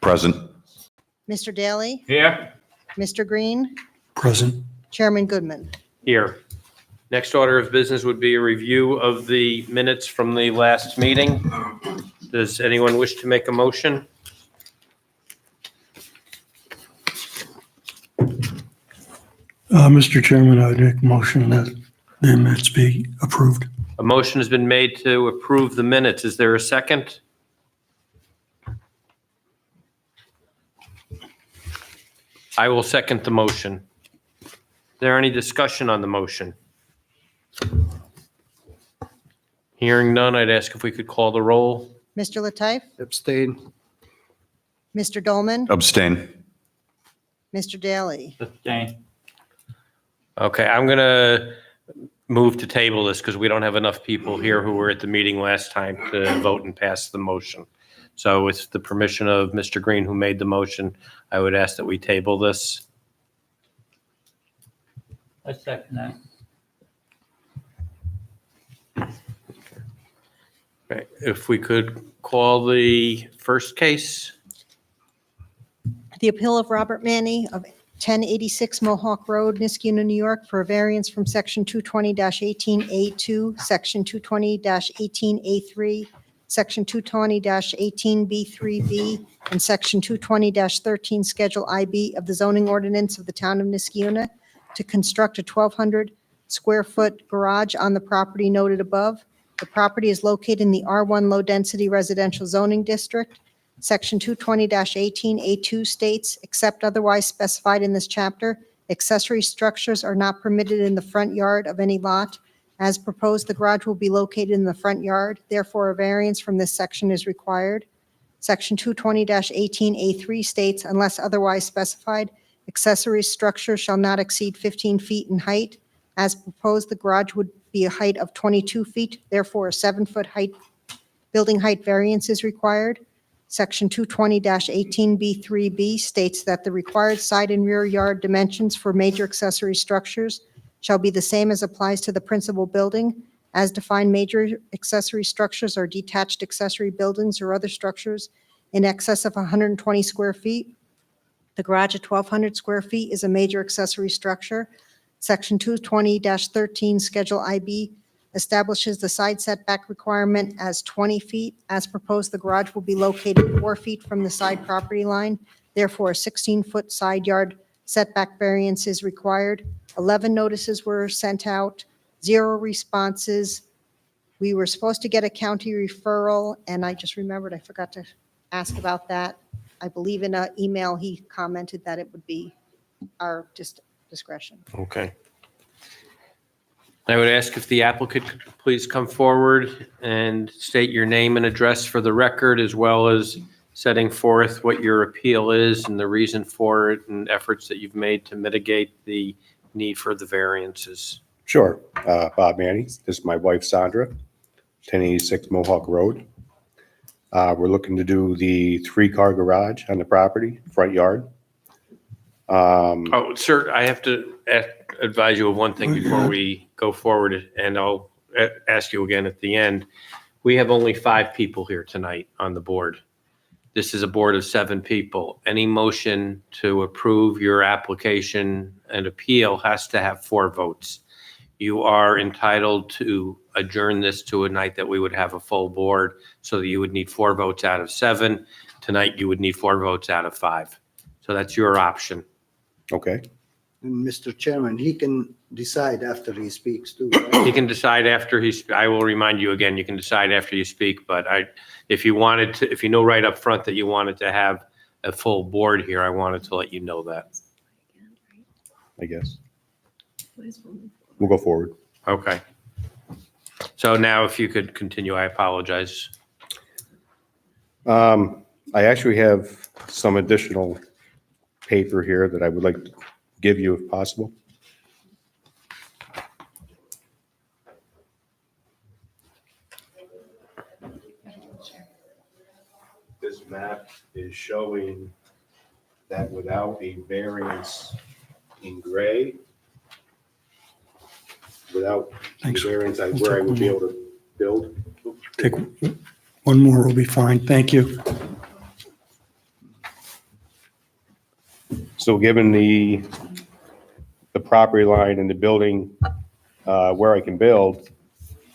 Present. Mr. Daly, Here. Mr. Green, Present. Chairman Goodman. Here. Next order of business would be a review of the minutes from the last meeting. Does anyone wish to make a motion? Mr. Chairman, I would make a motion that the minutes be approved. A motion has been made to approve the minutes. Is there a second? I will second the motion. Is there any discussion on the motion? Hearing none, I'd ask if we could call the roll. Mr. Latif, Abstain. Mr. Dolman, Abstain. Mr. Daly. Abstain. Okay, I'm going to move to table this because we don't have enough people here who were at the meeting last time to vote and pass the motion. So with the permission of Mr. Green, who made the motion, I would ask that we table this. I second that. Right, if we could call the first case. The appeal of Robert Manny of 1086 Mohawk Road, Niskuna, New York, for a variance from Section 220-18A2, Section 220-18A3, Section 220-18B3B, and Section 220-13 Schedule IB of the zoning ordinance of the town of Niskuna to construct a 1,200 square foot garage on the property noted above. The property is located in the R1 Low Density Residential Zoning District. Section 220-18A2 states, except otherwise specified in this chapter, accessory structures are not permitted in the front yard of any lot. As proposed, the garage will be located in the front yard. Therefore, a variance from this section is required. Section 220-18A3 states, unless otherwise specified, accessory structures shall not exceed 15 feet in height. As proposed, the garage would be a height of 22 feet. Therefore, a 7-foot building height variance is required. Section 220-18B3B states that the required side and rear yard dimensions for major accessory structures shall be the same as applies to the principal building. As defined, major accessory structures are detached accessory buildings or other structures in excess of 120 square feet. The garage at 1,200 square feet is a major accessory structure. Section 220-13 Schedule IB establishes the side setback requirement as 20 feet. As proposed, the garage will be located 4 feet from the side property line. Therefore, a 16-foot side yard setback variance is required. 11 notices were sent out, 0 responses. We were supposed to get a county referral, and I just remembered I forgot to ask about that. I believe in an email he commented that it would be our discretion. Okay. I would ask if the applicant could please come forward and state your name and address for the record, as well as setting forth what your appeal is and the reason for it and efforts that you've made to mitigate the need for the variances. Sure. Bob Manny. This is my wife, Sandra, 1086 Mohawk Road. We're looking to do the 3-car garage on the property, front yard. Oh, sir, I have to advise you of one thing before we go forward, and I'll ask you again at the end. We have only 5 people here tonight on the board. This is a board of 7 people. Any motion to approve your application and appeal has to have 4 votes. You are entitled to adjourn this to a night that we would have a full board, so that you would need 4 votes out of 7. Tonight, you would need 4 votes out of 5. So that's your option. Okay. And Mr. Chairman, he can decide after he speaks too. Right? You can decide after I will remind you again, you can decide after you speak, but if you wanted to, if you know right up front that you wanted to have a full board here, I wanted to let you know that. I guess. We'll go forward. Okay. So now if you could continue, I apologize. I actually have some additional paper here that I would like to give you if possible. This map is showing that without a variance in gray, without the Thanks. variance, where I would be able to build. Take one more will be fine. Thank you. So given the property line and the building, where I can build,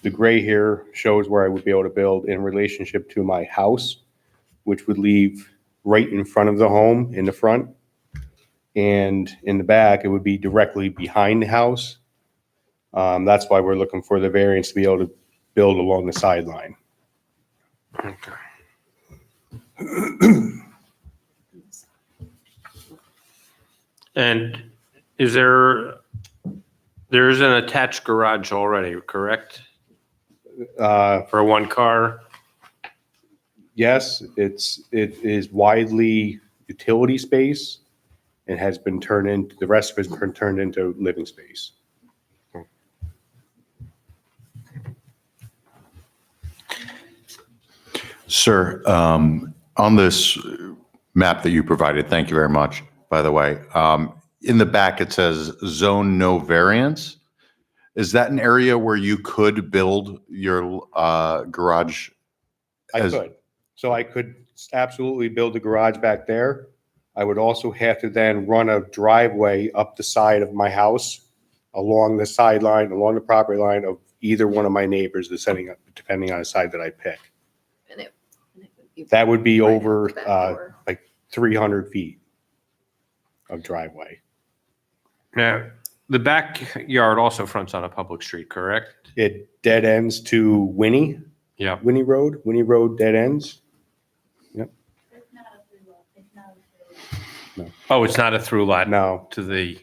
the gray here shows where I would be able to build in relationship to my house, which would leave right in front of the home in the front. And in the back, it would be directly behind the house. That's why we're looking for the variance to be able to build along the sideline. Okay. And there is an attached garage already, correct? For one car? Yes, it is widely utility space and has been turned into, the rest of it has been turned into living space. Sir, on this map that you provided, thank you very much, by the way. In the back, it says zone no variance. Is that an area where you could build your garage? I could. So I could absolutely build a garage back there. I would also have to then run a driveway up the side of my house, along the sideline, along the property line of either one of my neighbors, depending on the side that I pick. And it would be That would be right over out the back door. like 300 feet of driveway. Now, the backyard also fronts on a public street, correct? It dead ends to Winnie Road dead ends. Oh, it's not a through lot No, to the,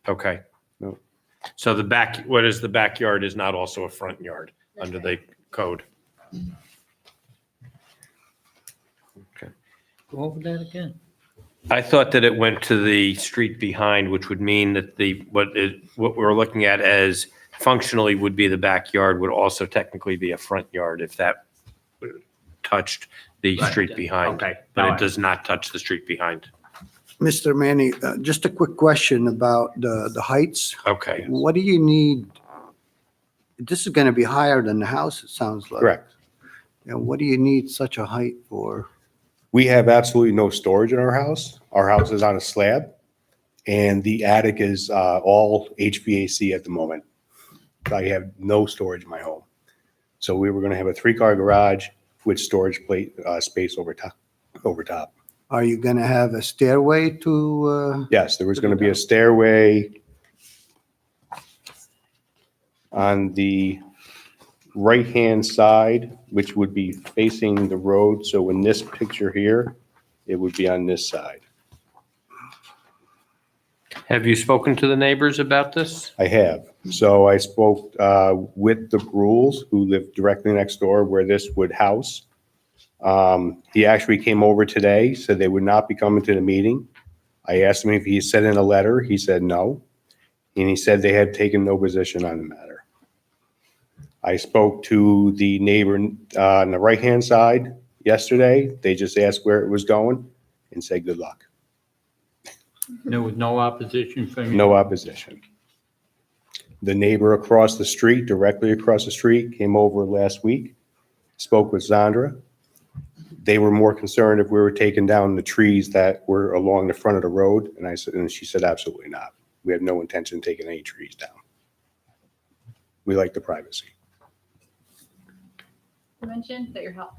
okay. No. So what is the backyard is not also a front yard under the code? Okay. Go over that again. I thought that it went to the street behind, which would mean that what we're looking at as functionally would be the backyard would also technically be a front yard if that touched the Right. street behind. Okay. But All it right. does not touch the street behind. Mr. Manny, just a quick question about the heights. Okay. What do you need? This is going to be higher than the house, it sounds like. correct. And what do you need such a height for? We have absolutely no storage in our house. Our house is on a slab, and the attic is all HVAC at the moment. I have no storage in my home. So we were going to have a 3-car garage with storage space over top. Are you going to have a stairway to, Yes, there was going to be a stairway on the right-hand side, which would be facing the road. So in this picture here, it would be on this side. Have you spoken to the neighbors about this? I have. So I spoke with the Brules, who live directly next door where this would house. He actually came over today, said they would not be coming to the meeting. I asked him if he sent in a letter. He said no. And he said they had taken no position on the matter. I spoke to the neighbor on the right-hand side yesterday. They just asked where it was going and said good luck. There was no opposition from you? No opposition. The neighbor across the street, directly across the street, came over last week, spoke with Sandra. They were more concerned if we were taking down the trees that were along the front of the road, and she said absolutely not. We have no intention of taking any trees down. We like the privacy. You mentioned that your house.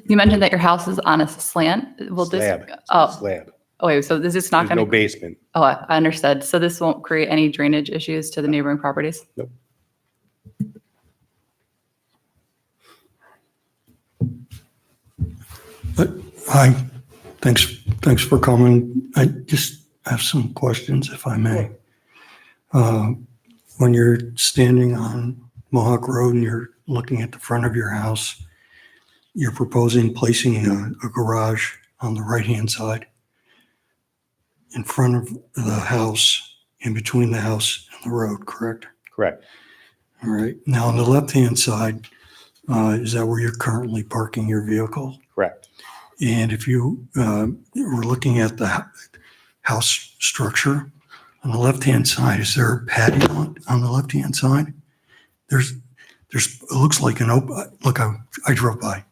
You mentioned that your house is on a slant. Will this? Slab. Oh, Slab. oh, wait, so this is not There's going no to, basement. oh, I understood. So this won't create any drainage issues to the neighboring properties? Nope. Hi, thanks for coming. I just have some questions, if I may. When you're standing on Mohawk Road and you're looking at the front of your house, you're proposing placing a garage on the right-hand side in front of the house, in between the house and the road, correct? Correct. All right. Now, on the left-hand side, is that where you're currently parking your vehicle? Correct. And if you were looking at the house structure, on the left-hand side, is there a patio on the left-hand side? There's, it looks like an open, look, I drove by.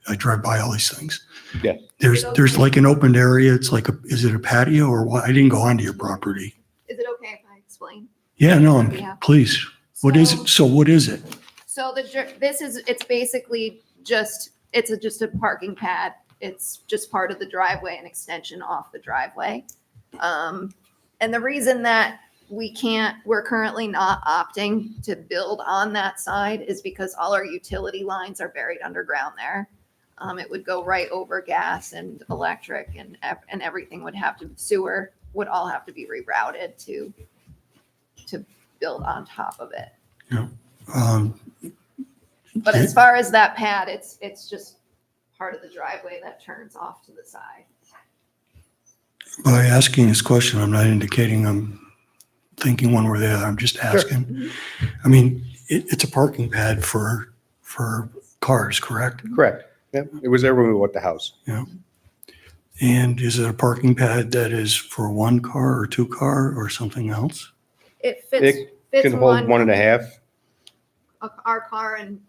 I drive by all these things. Yeah. There's like an open area. It's like is it a patio or what? I didn't go onto your property. Is it okay if I explain? Yeah, no, Yeah. please. What is So- it? So what is it? So it's basically just a parking pad. It's just part of the driveway, an extension off the driveway. And the reason that we're currently not opting to build on that side is because all our utility lines are buried underground there. It would go right over gas and electric and everything sewer would all have to be rerouted to build on top of it. Um, But as far as that pad, it's just part of the driveway that turns off to the side. By asking this question, I'm not indicating I'm thinking one way or the other. I'm just asking. I mean, it's a parking pad for cars, correct? Correct. Yep. It was there when we bought the house. And is it a parking pad that is for one car or two car or something else? It It fits can hold one and a half. our car and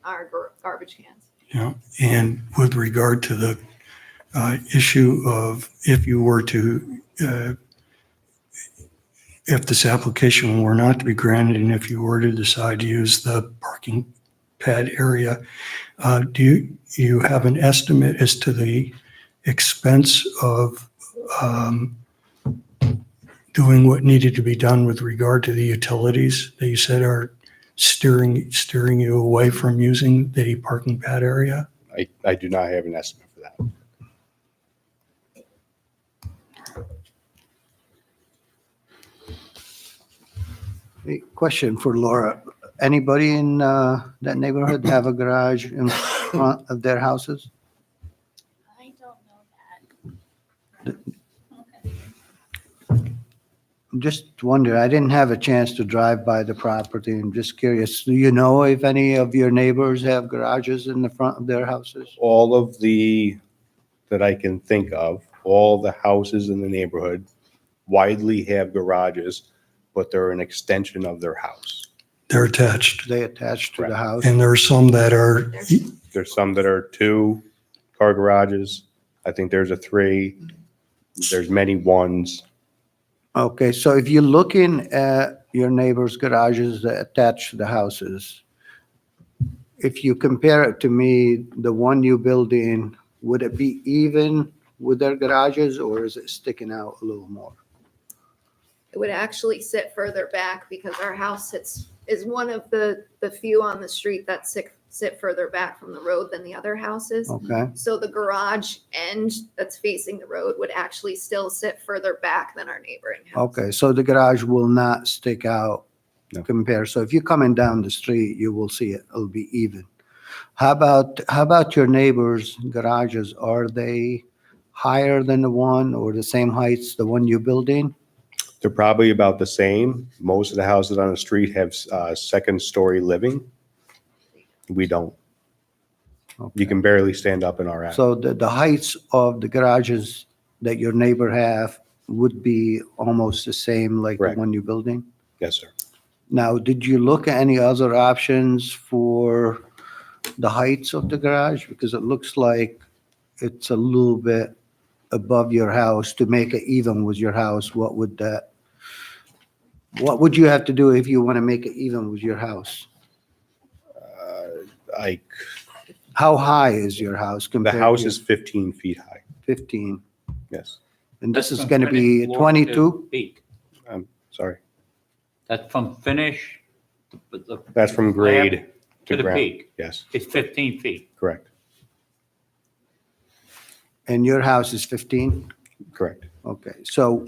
our garbage cans. And with regard to the issue of if you were to, if this application were not to be granted and if you were to decide to use the parking pad area, do you have an estimate as to the expense of doing what needed to be done with regard to the utilities that you said are steering you away from using the parking pad area? I do not have an estimate for that. A question for Laura. Anybody in that neighborhood have a garage in front of their houses? I don't know that. I'm just wondering, I didn't have a chance to drive by the property. I'm just curious. Do you know if any of your neighbors have garages in the front of their houses? All of that I can think of, all the houses in the neighborhood widely have garages, but they're an extension of their house. They're attached. They attached to the Correct. house? And there are some that are, There's some that are 2-car garages. I think there's a 3. There's many 1s. Okay, so if you're looking at your neighbors' garages that attach to the houses, if you compare it to me, the one you build in, would it be even with their garages or is it sticking out a little more? It would actually sit further back because our house is one of the few on the street that sit further back from the road than the other houses. Okay, So the garage end that's facing the road would actually still sit further back than our neighboring house. okay, so the garage will not stick out No. compared. So if you're coming down the street, you will see it. It'll be even. How about your neighbors' garages? Are they higher than the one or the same heights, the one you build in? They're probably about the same. Most of the houses on the street have second-story living. We don't. You can barely stand up in our attic. So the heights of the garages that your neighbor have would be almost the same like the Correct. one you're building? Yes, sir. Now, did you look at any other options for the heights of the garage? Because it looks like it's a little bit above your house. To make it even with your house, what would you have to do if you want to make it even with your house? How high is your house The compared to? house is 15 feet high. 15. Yes. And this That's is from going to be finished floor 22? to Peak. Sorry. That's from finish. That's from grade To to the ground. peak. Yes, It's 15 feet. correct, And your house is 15? correct. Okay, so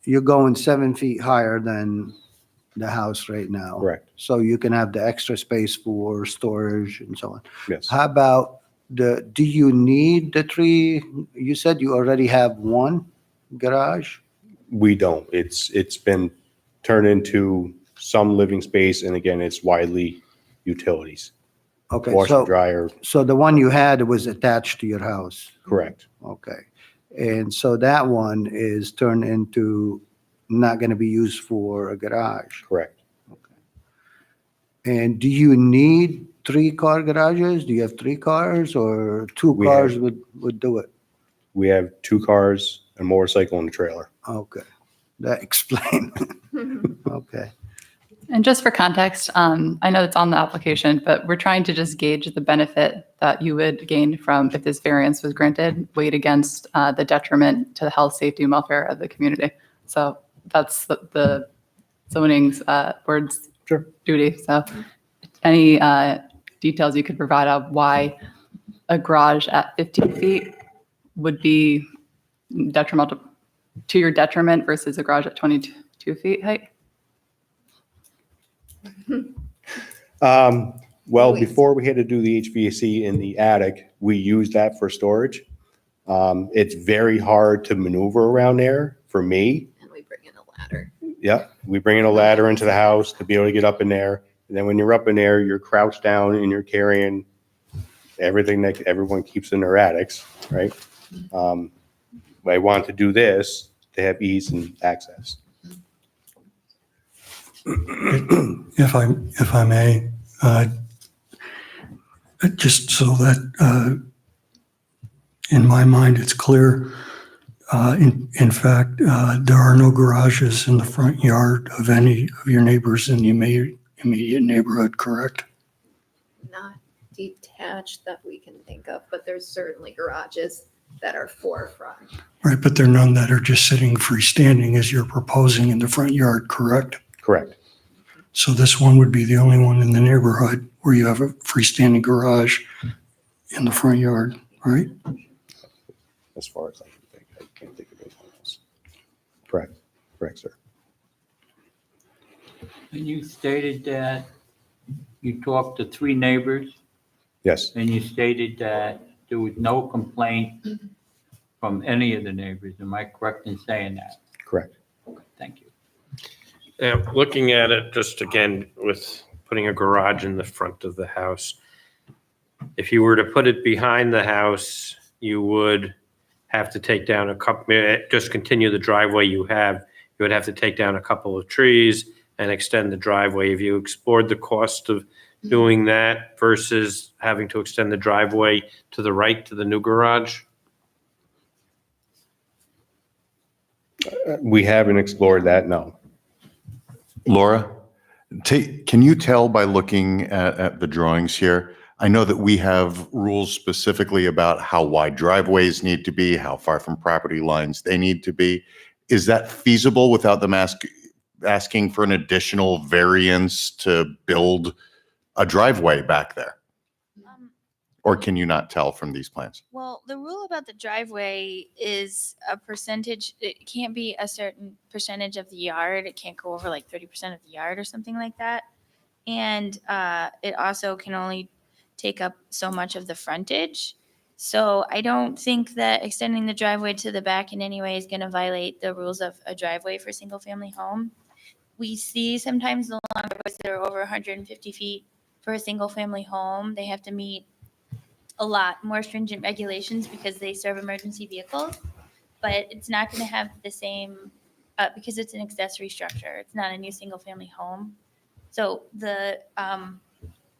you're going 7 feet higher than the house right now. Correct. So you can have the extra space for storage and so on. Yes. How about do you need the 3? You said you already have 1 garage? We don't. It's been turned into some living space, and again, it's widely utilities. Okay, Washer, dryer, so the one you had was attached to your house? correct. Okay. And so that one is turned into not going to be used for a garage? Correct. And do you need 3-car garages? Do you have 3 cars or 2 We cars have- would do it? We have 2 cars, a motorcycle, and a trailer. Okay, that explains. Okay. And just for context, I know it's on the application, but we're trying to just gauge the benefit that you would gain from if this variance was granted, weighed against the detriment to the health, safety, and welfare of the community. So that's the zoning's board's duty. So any details you could provide of why a garage at 15 feet would be detrimental to your detriment versus a garage at 22 feet height? Well, Louise. before we had to do the HVAC in the attic, we used that for storage. It's very hard to maneuver around there for me. And we bring in a ladder. Yep, we bring in a ladder into the house to be able to get up in there. And then when you're up in there, you're crouched down and you're carrying everything that everyone keeps in their attics, right? I want to do this to have ease and access. If I may, just so that in my mind it's clear, in fact, there are no garages in the front yard of any of your neighbors in the immediate neighborhood, correct? Not detached that we can think of, but there's certainly garages that are forefront. Right, but there are none that are just sitting freestanding as you're proposing in the front yard, correct? Correct. So this one would be the only one in the neighborhood where you have a freestanding garage in the front yard, right? As far as I can think, I can't think of anything else. Correct, correct, sir. And you stated that you talked to 3 neighbors, Yes, and you stated that there was no complaint from any of the neighbors. Am I correct in saying that? correct. Thank you. Now, looking at it, just again, with putting a garage in the front of the house, if you were to put it behind the house, you would have to take down a couple, just continue the driveway you have. You would have to take down a couple of trees and extend the driveway. Have you explored the cost of doing that versus having to extend the driveway to the right to the new garage? We haven't explored that, no. Laura, can you tell by looking at the drawings here? I know that we have rules specifically about how wide driveways need to be, how far from property lines they need to be. Is that feasible without them asking for an additional variance to build a driveway back there? Or can you not tell from these plans? Well, the rule about the driveway is a percentage. It can't be a certain percentage of the yard. It can't go over like 30% of the yard or something like that. And it also can only take up so much of the frontage. So I don't think that extending the driveway to the back in any way is going to violate the rules of a driveway for a single family home. We see sometimes the long driveways that are over 150 feet for a single family home. They have to meet a lot more stringent regulations because they serve emergency vehicles, but it's not going to have the same, because it's an accessory structure. It's not a new single family home. So the,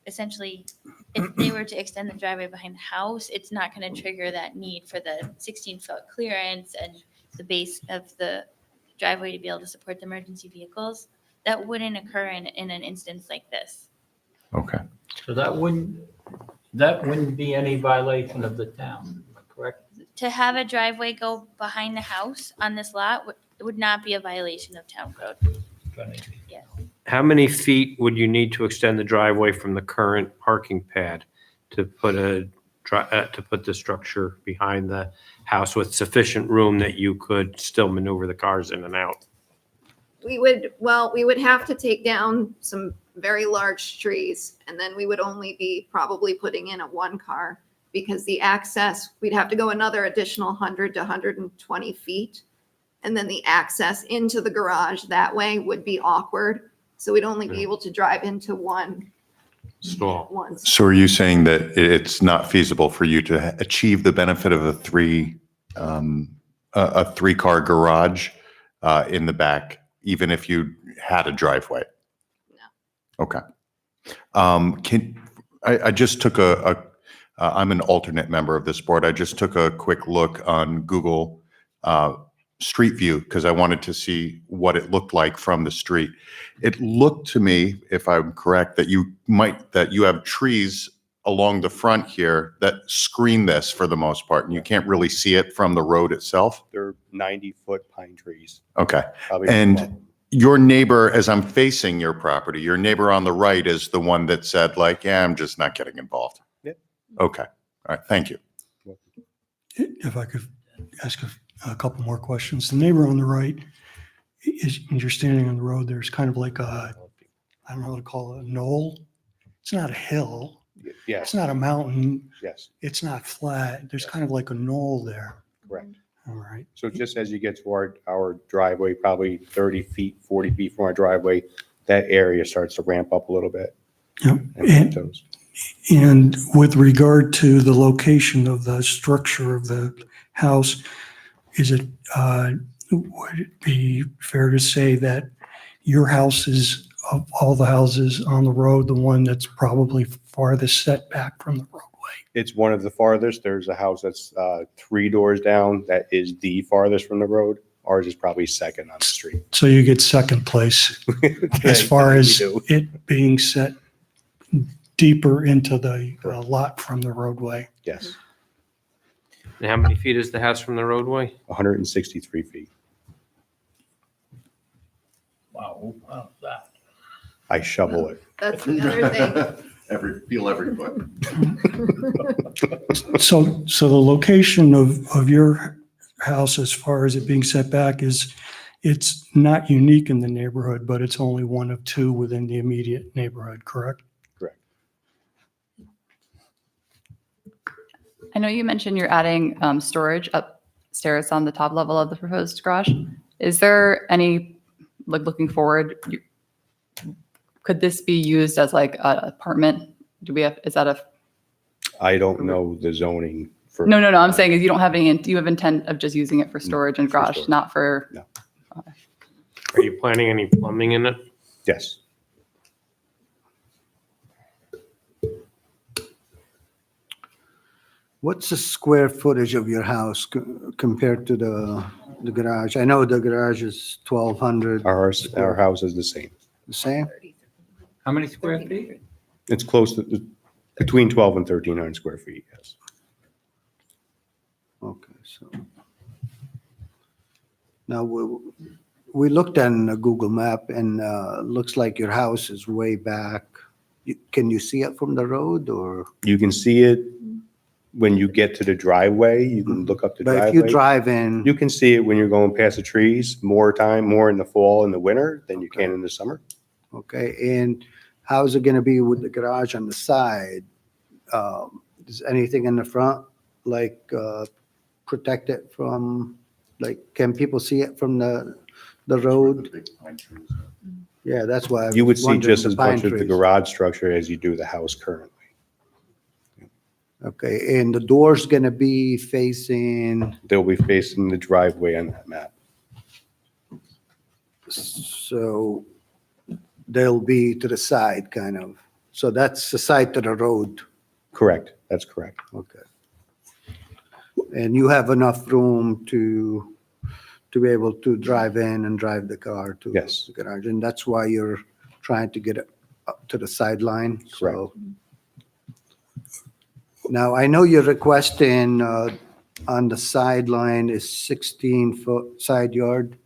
essentially, if they were to extend the driveway behind the house, it's not going to trigger that need for the 16-foot clearance and the base of the driveway to be able to support the emergency vehicles. That wouldn't occur in an instance like this. Okay. So that wouldn't be any violation of the town, am I correct? To have a driveway go behind the house on this lot would not be a violation of town code. How many feet would you need to extend the driveway from the current parking pad to put the structure behind the house with sufficient room that you could still maneuver the cars in and out? We would have to take down some very large trees, and then we would only be probably putting in a 1-car because the access, we'd have to go another additional 100 to 120 feet. And then the access into the garage that way would be awkward. So we'd only be able to drive into one. Stall. So are you saying that it's not feasible for you to achieve the benefit of a 3-car garage in the back, even if you had a driveway? No. Okay. I just took I'm an alternate member of this board. I just took a quick look on Google Street View because I wanted to see what it looked like from the street. It looked to me, if I'm correct, that you have trees along the front here that screen this for the most part, and you can't really see it from the road itself. They're 90-foot pine trees. Okay. Probably And your neighbor, as I'm facing your property, your neighbor on the right is the one that said like, yeah, I'm just not getting involved. Yep. Okay. All right. Thank you. If I could ask a couple more questions. The neighbor on the right is, you're standing on the road, there's kind of like I don't know how to call it, a knoll. It's not a hill. Yes, It's not a mountain. yes, It's not flat. There's kind of like a knoll there. correct. All right. So just as you get to our driveway, probably 30 feet, 40 feet from our driveway, that area starts to ramp up a little bit. Yep. And plateaus. And with regard to the location of the structure of the house, is it, would it be fair to say that your house is, of all the houses on the road, the one that's probably farthest setback from the roadway? It's one of the farthest. There's a house that's 3 doors down that is the farthest from the road. Ours is probably second on the street. So you get second place as far We as do. it being set deeper into the lot from the roadway. Yes, And how many feet is the house from the roadway? 163 feet. Wow, how's that? I shovel it. That's the other thing. Feel every foot. So the location of your house, as far as it being set back, it's not unique in the neighborhood, but it's only one of 2 within the immediate neighborhood, correct? Correct. I know you mentioned you're adding storage upstairs on the top level of the proposed garage. Is there any, like looking forward, could this be used as like an apartment? Is that a, I don't know the zoning for. no, I'm saying is you don't have any, do you have intent of just using it for storage and For garage, storage. not for? No. Are you planning any plumbing in it? Yes. What's the square footage of your house compared to the garage? I know the garage is 1,200, Our house is the same. the same? How many square feet? It's close to between 12 and 1,300 square feet, yes. Okay, so. Now, we looked on a Google map and looks like your house is way back. Can you see it from the road or? You can see it when you get to the driveway. You can look up the But if you driveway. drive in, You can see it when you're going past the trees, more in the fall and the winter than you can in the summer. okay, and how's it gonna be with the garage on the side? Is anything in the front, like, protect it from, like, can people see it from the road? Yeah, that's why I You would was see wondering, just the as pine much of the trees. garage structure as you do the house currently. Okay, and the door's gonna be facing, They'll be facing the driveway on that map. so they'll be to the side, kind of. So that's the side to the road, Correct, that's correct. okay. And you have enough room to be able to drive in and drive the car to Yes. the garage, and that's why you're trying to get it up to the sideline, so. Now, I know you're requesting, on the sideline is 16-foot side yard.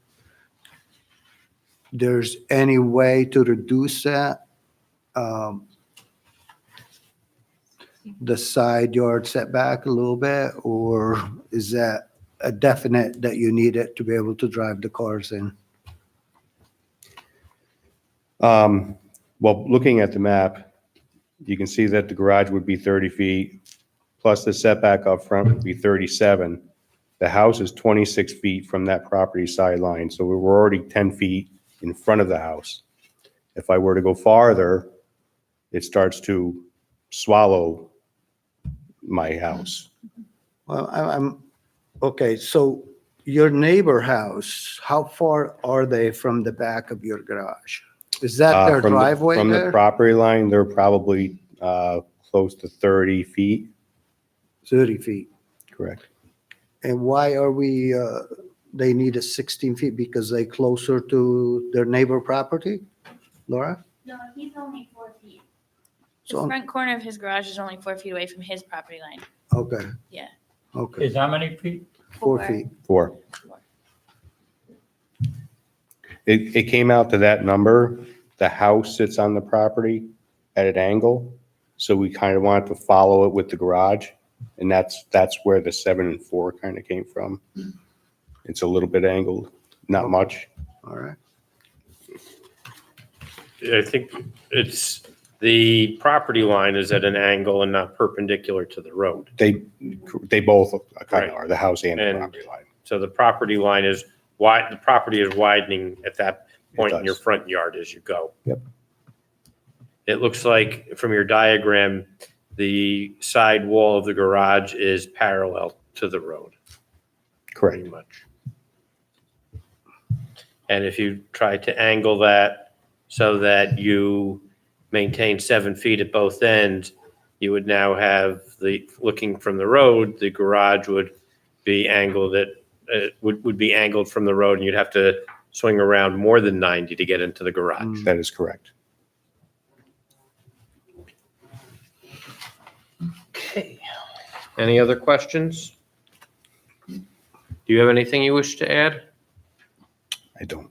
There's any way to reduce that? The side yard setback a little bit, or is that a definite that you need it to be able to drive the cars in? Well, looking at the map, you can see that the garage would be 30 feet, plus the setback up front would be 37. The house is 26 feet from that property sideline, so we were already 10 feet in front of the house. If I were to go farther, it starts to swallow my house. Well, okay, so your neighbor house, how far are they from the back of your garage? Is that their From the- driveway From the there? property line, they're probably close to 30 feet. 30 feet. Correct. And why are we, they need a 16 feet because they closer to their neighbor property? Laura? No, he's only 4 feet. The So, front corner of his garage is only 4 feet away from his property line. okay. Yeah. Okay, Is how many feet? 4 feet. 4. It came out to that number. The house sits on the property at an angle, so we kind of wanted to follow it with the garage, and that's where the 7 and 4 kind of came from. It's a little bit angled, not much. All right. I think it's, the property line is at an angle and not perpendicular to the road. They both kind Right. of are, the house and the And- property line. So the property line is wide, the property is widening at that point in your does. front yard as you go. Yep. It looks like from your diagram, the side wall of the garage is parallel to the road, pretty Correct. much. And if you try to angle that so that you maintain 7 feet at both ends, you would now have looking from the road, the garage would be angled would be angled from the road, and you'd have to swing around more than 90 to get into the garage. That is correct. Okay. Any other questions? Do you have anything you wish to add? I don't.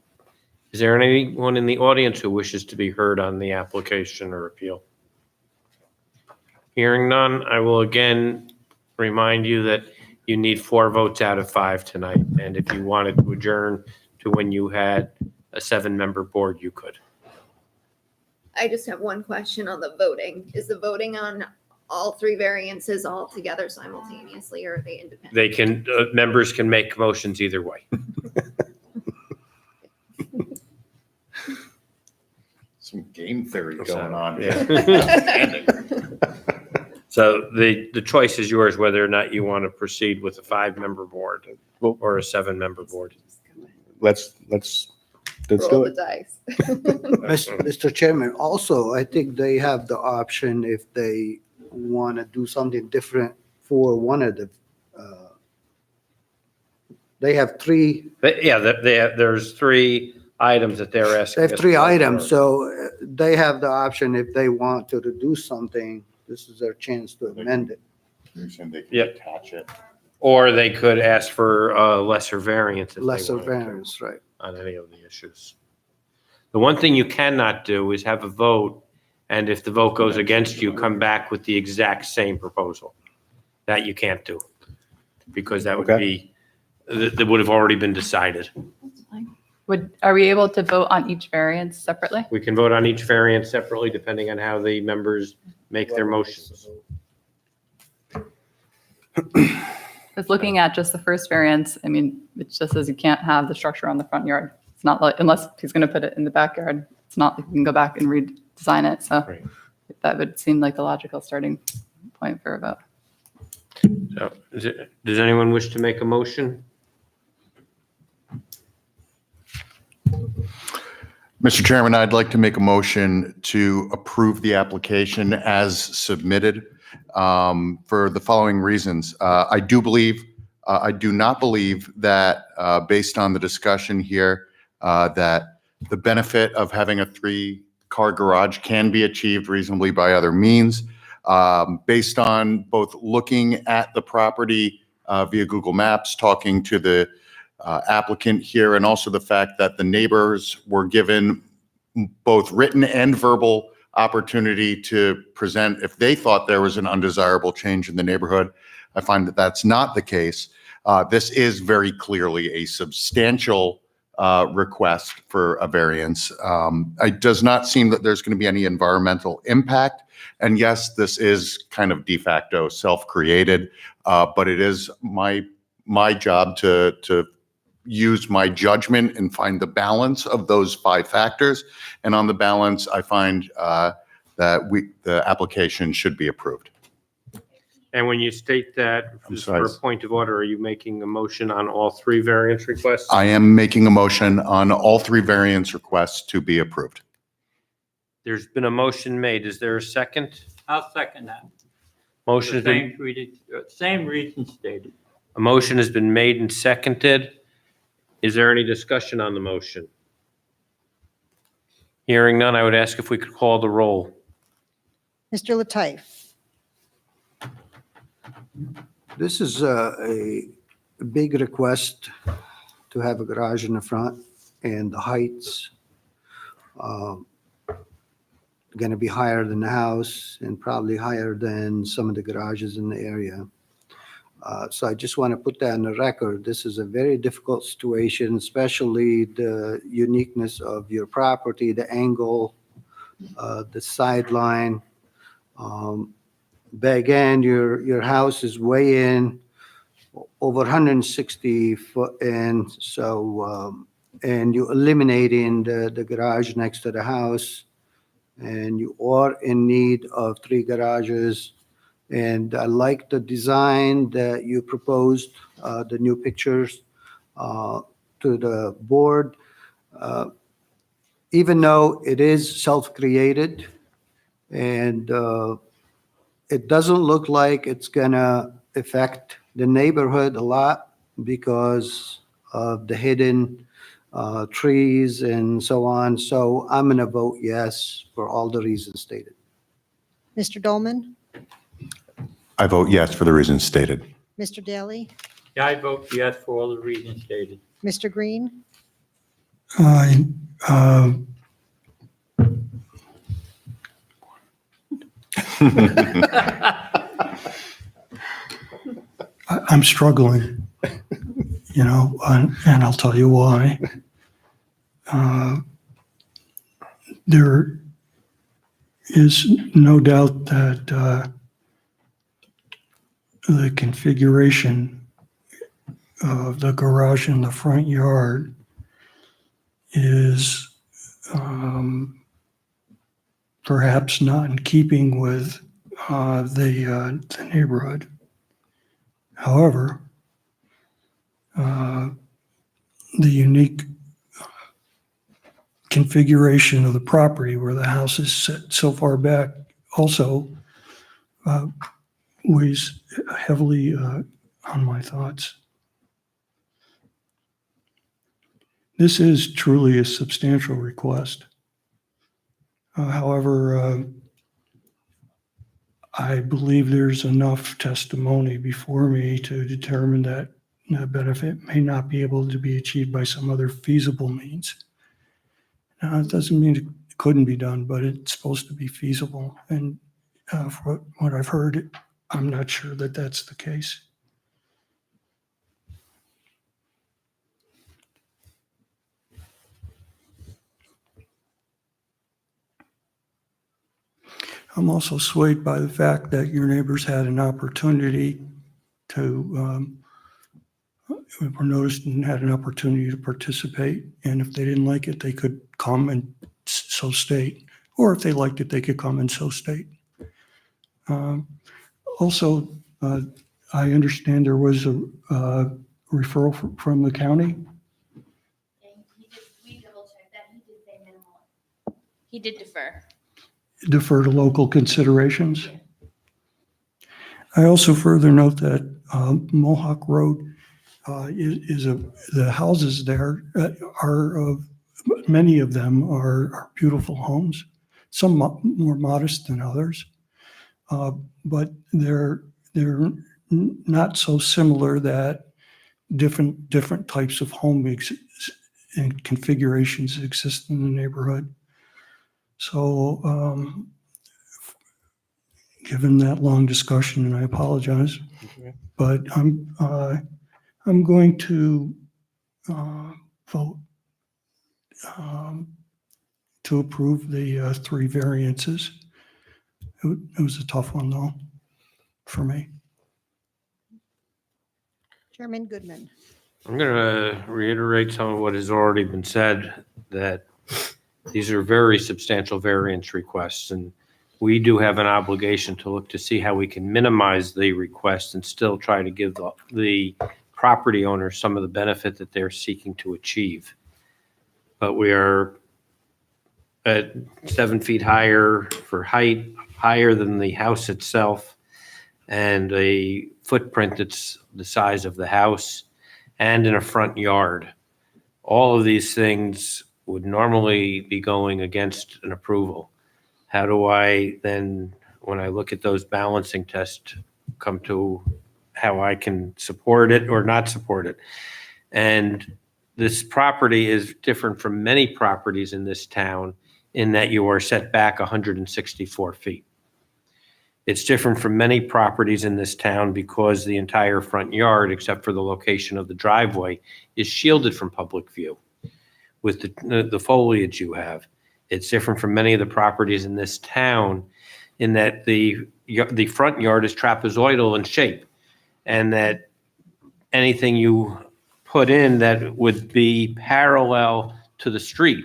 Is there anyone in the audience who wishes to be heard on the application or appeal? Hearing none, I will again remind you that you need 4 votes out of 5 tonight. And if you wanted to adjourn to when you had a 7-member board, you could. I just have one question on the voting. Is the voting on all 3 variances all together simultaneously, or are they independent? They can, members can make motions either way. Some game theory So, going on yeah. here. So the choice is yours, whether or not you want to proceed with a 5-member board or a 7-member board. Let's Roll do the it. dice. Mr. Chairman, also, I think they have the option if they want to do something different for one of the, they have 3, Yeah, there's 3 items that they're asking. they have us 3 to vote items, for. so they have the option if they want to do something, this is their chance to amend it. You're saying they can Yep. attach it. Or they could ask for a lesser variance. if they Lesser wanted to variance, right? On any of the issues. The one thing you cannot do is have a vote, and if the vote goes against you, come back with the exact same proposal. That you can't do, because that would Okay. be, that would have already been decided. Are we able to vote on each variance separately? We can vote on each variance separately, depending on how the members make their motions. Because looking at just the first variance, I mean, it just says you can't have the structure on the front yard. It's not like, unless he's going to put it in the backyard, it's not like you can go back and redesign it. So Right. that would seem like the logical starting point for a vote. So, does anyone wish to make a motion? Mr. Chairman, I'd like to make a motion to approve the application as submitted for the following reasons. I do not believe that, based on the discussion here, that the benefit of having a 3-car garage can be achieved reasonably by other means. Based on both looking at the property via Google Maps, talking to the applicant here, and also the fact that the neighbors were given both written and verbal opportunity to present if they thought there was an undesirable change in the neighborhood. I find that that's not the case. This is very clearly a substantial request for a variance. It does not seem that there's going to be any environmental impact. And yes, this is kind of de facto self-created, but it is my job to use my judgment and find the balance of those 5 factors. And on the balance, I find that the application should be approved. And when you state that, I'm just sorry. for a point of order, are you making a motion on all 3 variance requests? I am making a motion on all 3 variance requests to be approved. There's been a motion made. Is there a second? I'll second that. Motion has been, Same reason stated. a motion has been made and seconded. Is there any discussion on the motion? Hearing none, I would ask if we could call the roll. Mr. Latife, This is a big request to have a garage in the front, and the heights going to be higher than the house and probably higher than some of the garages in the area. So I just want to put that on the record. This is a very difficult situation, especially the uniqueness of your property, the angle, the sideline. But again, your house is way in, over 160 foot in, so, and you're eliminating the garage next to the house, and you are in need of 3 garages. And I like the design that you proposed, the new pictures to the board. Even though it is self-created, and it doesn't look like it's gonna affect the neighborhood a lot because of the hidden trees and so on. So I'm gonna vote yes for all the reasons stated. Mr. Dolman, I vote yes for the reasons stated. Mr. Daly, Yeah, I vote yes for all the reasons stated. Mr. Green, I, I'm struggling, and I'll tell you why. There is no doubt that the configuration of the garage in the front yard is perhaps not in keeping with the neighborhood. However, the unique configuration of the property where the house is set so far back also weighs heavily on my thoughts. This is truly a substantial request. However, I believe there's enough testimony before me to determine that the benefit may not be able to be achieved by some other feasible means. Now, it doesn't mean it couldn't be done, but it's supposed to be feasible. And for what I've heard, I'm not sure that that's the case. I'm also swayed by the fact that your neighbors had an opportunity to, were noticed and had an opportunity to participate. And if they didn't like it, they could come and so state. Or if they liked it, they could come and so state. Also, I understand there was a referral from the county. We double checked that. He did say minimal. He did defer. Defer to local considerations. I also further note that Mohawk Road the houses there are many of them are beautiful homes, some more modest than others, but they're not so similar that different types of home and configurations exist in the neighborhood. So, given that long discussion, and I apologize, but I'm going to vote to approve the 3 variances. It was a tough one, though, for me. Chairman Goodman. I'm going to reiterate some of what has already been said, that these are very substantial variance requests, and we do have an obligation to look to see how we can minimize the request and still try to give the property owners some of the benefit that they're seeking to achieve. But we are at 7 feet higher for height, higher than the house itself, and a footprint that's the size of the house, and in a front yard. All of these things would normally be going against an approval. How do I then, when I look at those balancing tests, come to how I can support it or not support it? And this property is different from many properties in this town in that you are set back 164 feet. It's different from many properties in this town because the entire front yard, except for the location of the driveway, is shielded from public view with the foliage you have. It's different from many of the properties in this town in that the front yard is trapezoidal in shape, and that anything you put in that would be parallel to the street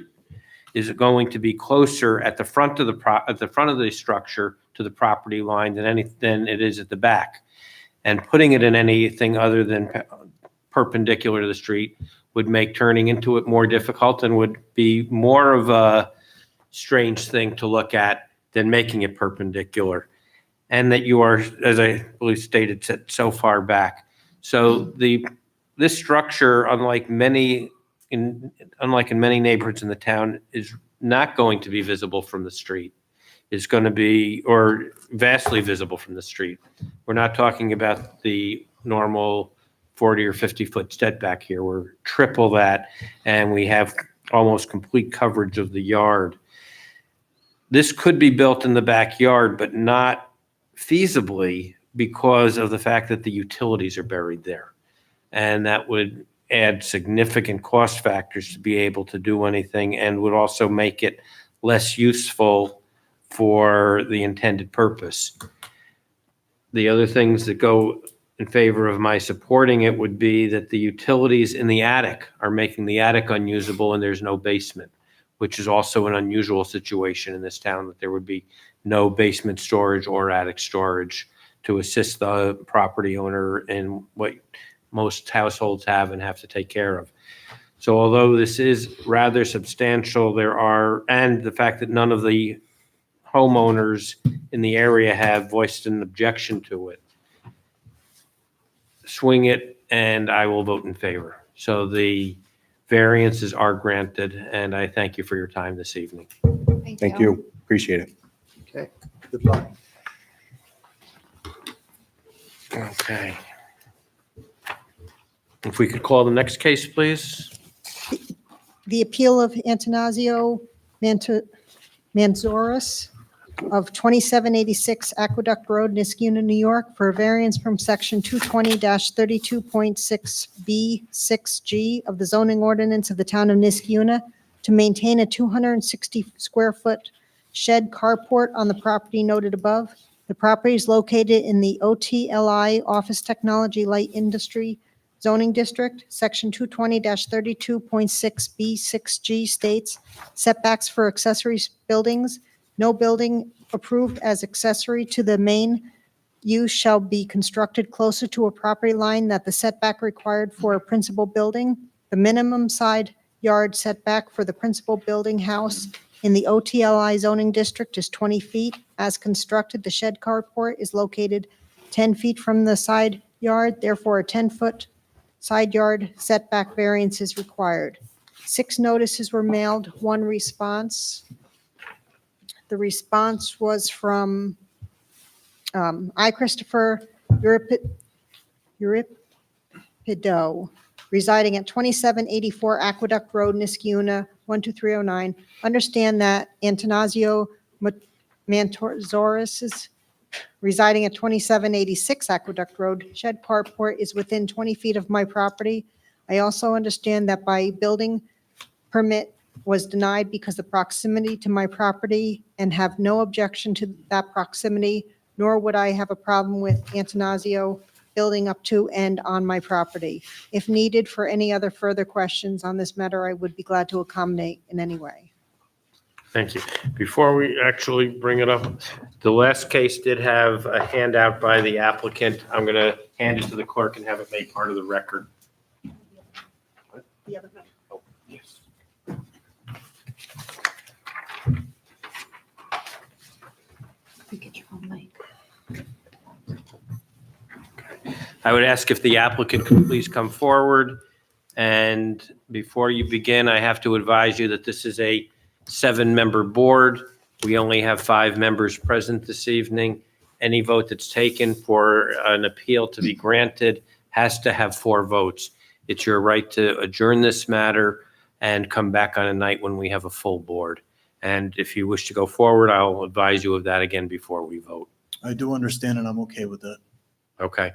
is going to be closer at the front of the structure to the property line than it is at the back. And putting it in anything other than perpendicular to the street would make turning into it more difficult and would be more of a strange thing to look at than making it perpendicular. And that you are, as I believe stated, set so far back. So this structure, unlike in many neighborhoods in the town, is not going to be visible from the street. It's going to be, or vastly visible from the street. We're not talking about the normal 40 or 50 foot setback here. We're triple that, and we have almost complete coverage of the yard. This could be built in the backyard, but not feasibly because of the fact that the utilities are buried there. And that would add significant cost factors to be able to do anything, and would also make it less useful for the intended purpose. The other things that go in favor of my supporting it would be that the utilities in the attic are making the attic unusable and there's no basement, which is also an unusual situation in this town, that there would be no basement storage or attic storage to assist the property owner in what most households have and have to take care of. So although this is rather substantial, and the fact that none of the homeowners in the area have voiced an objection to it, swing it, and I will vote in favor. So the variances are granted, and I thank you for your time this evening. Thank you. Appreciate it. Okay, good luck. Okay. If we could call the next case, please. The appeal of Antonazio Manzoris of 2786 Aqueduct Road, Niskuna, New York, for a variance from section 220-32.6B6G of the zoning ordinance of the town of Niskuna to maintain a 260 square foot shed carport on the property noted above. The property is located in the OTLI Office Technology Light Industry Zoning District. Section 220-32.6B6G states setbacks for accessory buildings. No building approved as accessory to the main use shall be constructed closer to a property line than the setback required for a principal building. The minimum side yard setback for the principal building house in the OTLI zoning district is 20 feet. As constructed, the shed carport is located 10 feet from the side yard, therefore a 10-foot side yard setback variance is required. 6 notices were mailed, 1 response. The response was from I. Christopher Euripido, residing at 2784 Aqueduct Road, Niskuna, 12309. Understand that Antonazio Manzoris is residing at 2786 Aqueduct Road. Shed carport is within 20 feet of my property. I also understand that my building permit was denied because of proximity to my property, and have no objection to that proximity, nor would I have a problem with Antonazio building up to and on my property. If needed for any other further questions on this matter, I would be glad to accommodate in any way. Thank you. Before we actually bring it up, the last case did have a handout by the applicant. I'm going to hand it to the clerk and have it made part of the record. The other matter. Oh, yes. We could I would ask if the applicant could please come forward. And before you begin, I have to advise you that this is a 7-member board. We only have 5 members present this evening. Any vote that's taken for an appeal to be granted has to have 4 votes. It's your right to adjourn this matter and come back on a night when we have a full board. And if you wish to go forward, I'll advise you of that again before we vote. I do understand and I'm okay with that. Okay.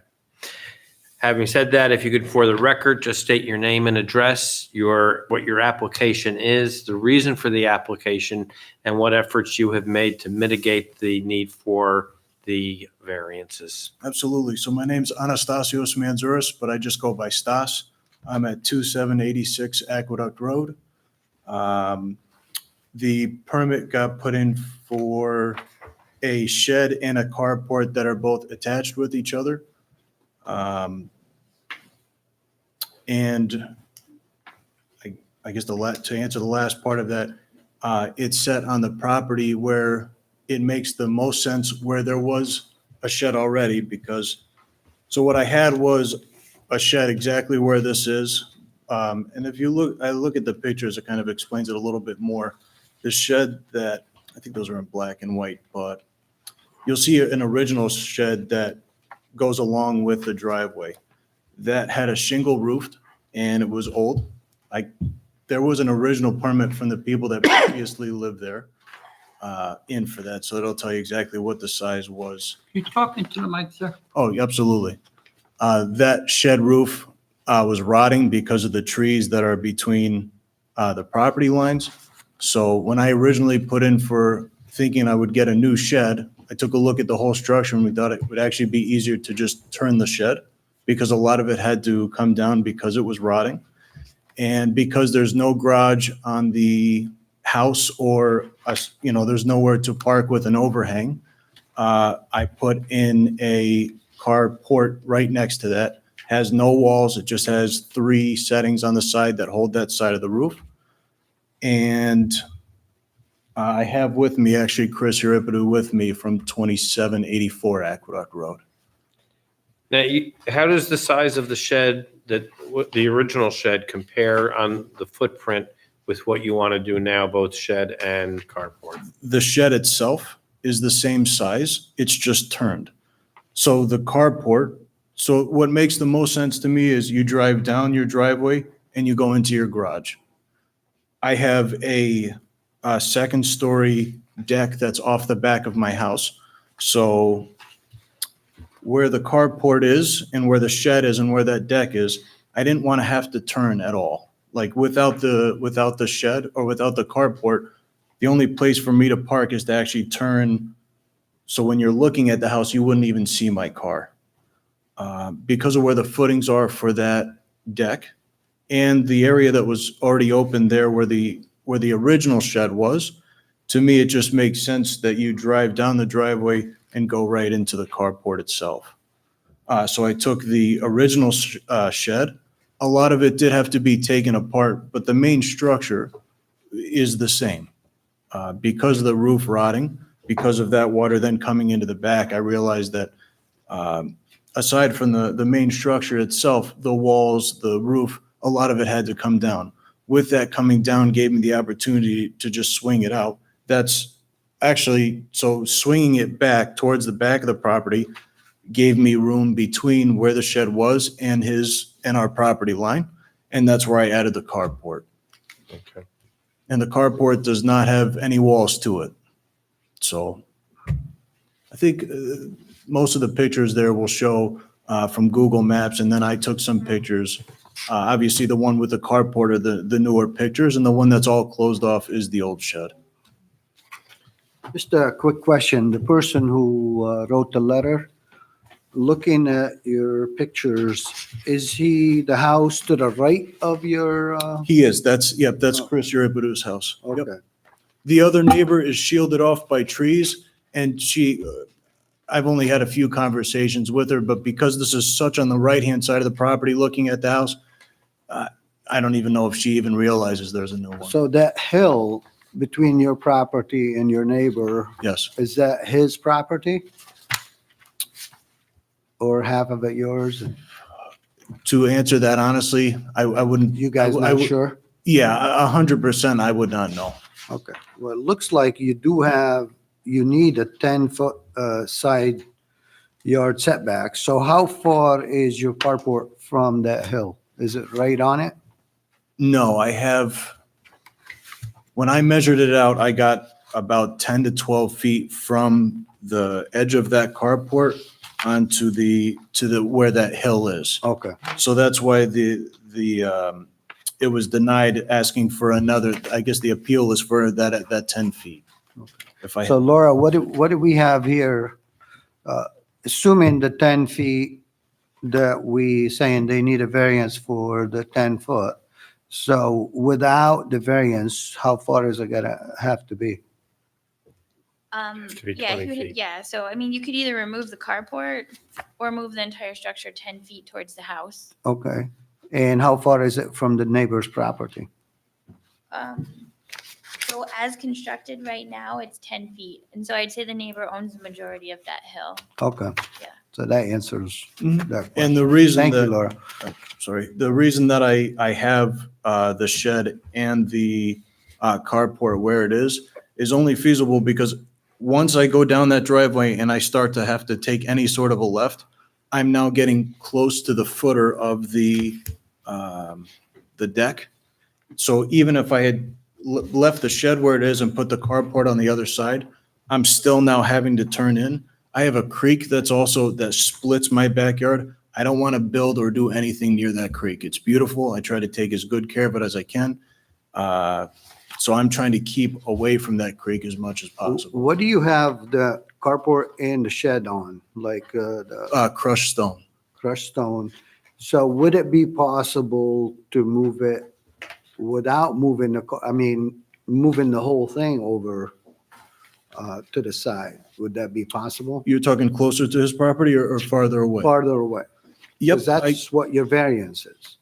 Having said that, if you could, for the record, just state your name and address, what your application is, the reason for the application, and what efforts you have made to mitigate the need for the variances. Absolutely. So my name's Anastasios Manzouras, but I just go by Stas. I'm at 2786 Aqueduct Road. The permit got put in for a shed and a carport that are both attached with each other. And I guess to answer the last part of that, it's set on the property where it makes the most sense where there was a shed already because, so what I had was a shed exactly where this is. And if you look at the pictures, it kind of explains it a little bit more. The shed that, I think those are in black and white, but you'll see an original shed that goes along with the driveway. That had a shingle roofed and it was old. There was an original permit from the people that previously lived there in for that, so it'll tell you exactly what the size was. You talking to the mic, sir? Oh, absolutely. That shed roof was rotting because of the trees that are between the property lines. So when I originally put in for thinking I would get a new shed, I took a look at the whole structure and we thought it would actually be easier to just turn the shed because a lot of it had to come down because it was rotting. And because there's no garage on the house or, there's nowhere to park with an overhang, I put in a carport right next to that. Has no walls. It just has 3 settings on the side that hold that side of the roof. And I have with me, actually, Chris Euripides with me from 2784 Aqueduct Road. Now, how does the size of the shed, the original shed, compare on the footprint with what you want to do now, both shed and carport? The shed itself is the same size. It's just turned. So the carport, so what makes the most sense to me is you drive down your driveway and you go into your garage. I have a 2nd-story deck that's off the back of my house. So where the carport is and where the shed is and where that deck is, I didn't want to have to turn at all. Like without the shed or without the carport, the only place for me to park is to actually turn. So when you're looking at the house, you wouldn't even see my car. Because of where the footings are for that deck and the area that was already open there where the original shed was, to me, it just makes sense that you drive down the driveway and go right into the carport itself. So I took the original shed. A lot of it did have to be taken apart, but the main structure is the same. Because of the roof rotting, because of that water then coming into the back, I realized that aside from the main structure itself, the walls, the roof, a lot of it had to come down. With that coming down gave me the opportunity to just swing it out. That's actually, so swinging it back towards the back of the property gave me room between where the shed was and our property line. And that's where I added the carport. Okay. And the carport does not have any walls to it. So I think most of the pictures there will show from Google Maps, and then I took some pictures. Obviously, the one with the carport are the newer pictures, and the one that's all closed off is the old shed. Just a quick question. The person who wrote the letter, looking at your pictures, is he the house to the right of your? He is. That's Chris Euripides' house. Yep. Okay. The other neighbor is shielded off by trees, and I've only had a few conversations with her, but because this is such on the right-hand side of the property looking at the house, I don't even know if she even realizes there's a new one. So that hill between your property and your neighbor, Yes. is that his property? or half of it yours? To answer that honestly, I wouldn't. You guys I not would- sure? Yeah, 100%, I would not know. Okay, well, it looks like you need a 10-foot side yard setback. So how far is your carport from that hill? Is it right on it? No, when I measured it out, I got about 10 to 12 feet from the edge of that carport onto where that hill is. Okay, So that's why it was denied asking for another, I guess the appeal is for that 10 feet. If I, so Laura, what do we have here? Assuming the 10 feet that we saying they need a variance for the 10 foot. So without the variance, how far is it gonna have to be? To be Yeah, 20 he would- feet. yeah, so I mean, you could either remove the carport or move the entire structure 10 feet towards the house. Okay, and how far is it from the neighbor's property? So as constructed right now, it's 10 feet. And so I'd say the neighbor owns the majority of that hill. Okay. Yeah. So that answers Mhm. that question. and the reason Thank you, that, Laura. the reason that I have the shed and the carport where it is only feasible because once I go down that driveway and I start to have to take any sort of a left, I'm now getting close to the footer of the deck. So even if I had left the shed where it is and put the carport on the other side, I'm still now having to turn in. I have a creek that splits my backyard. I don't want to build or do anything near that creek. It's beautiful. I try to take as good care of it as I can. So I'm trying to keep away from that creek as much as possible. What do you have the carport and the shed on, like the Crushed stone. crushed stone? So would it be possible to move it without moving moving the whole thing over to the side? Would that be possible? You're talking closer to his property or farther away? Farther away? Yep. Because that's what your variance is.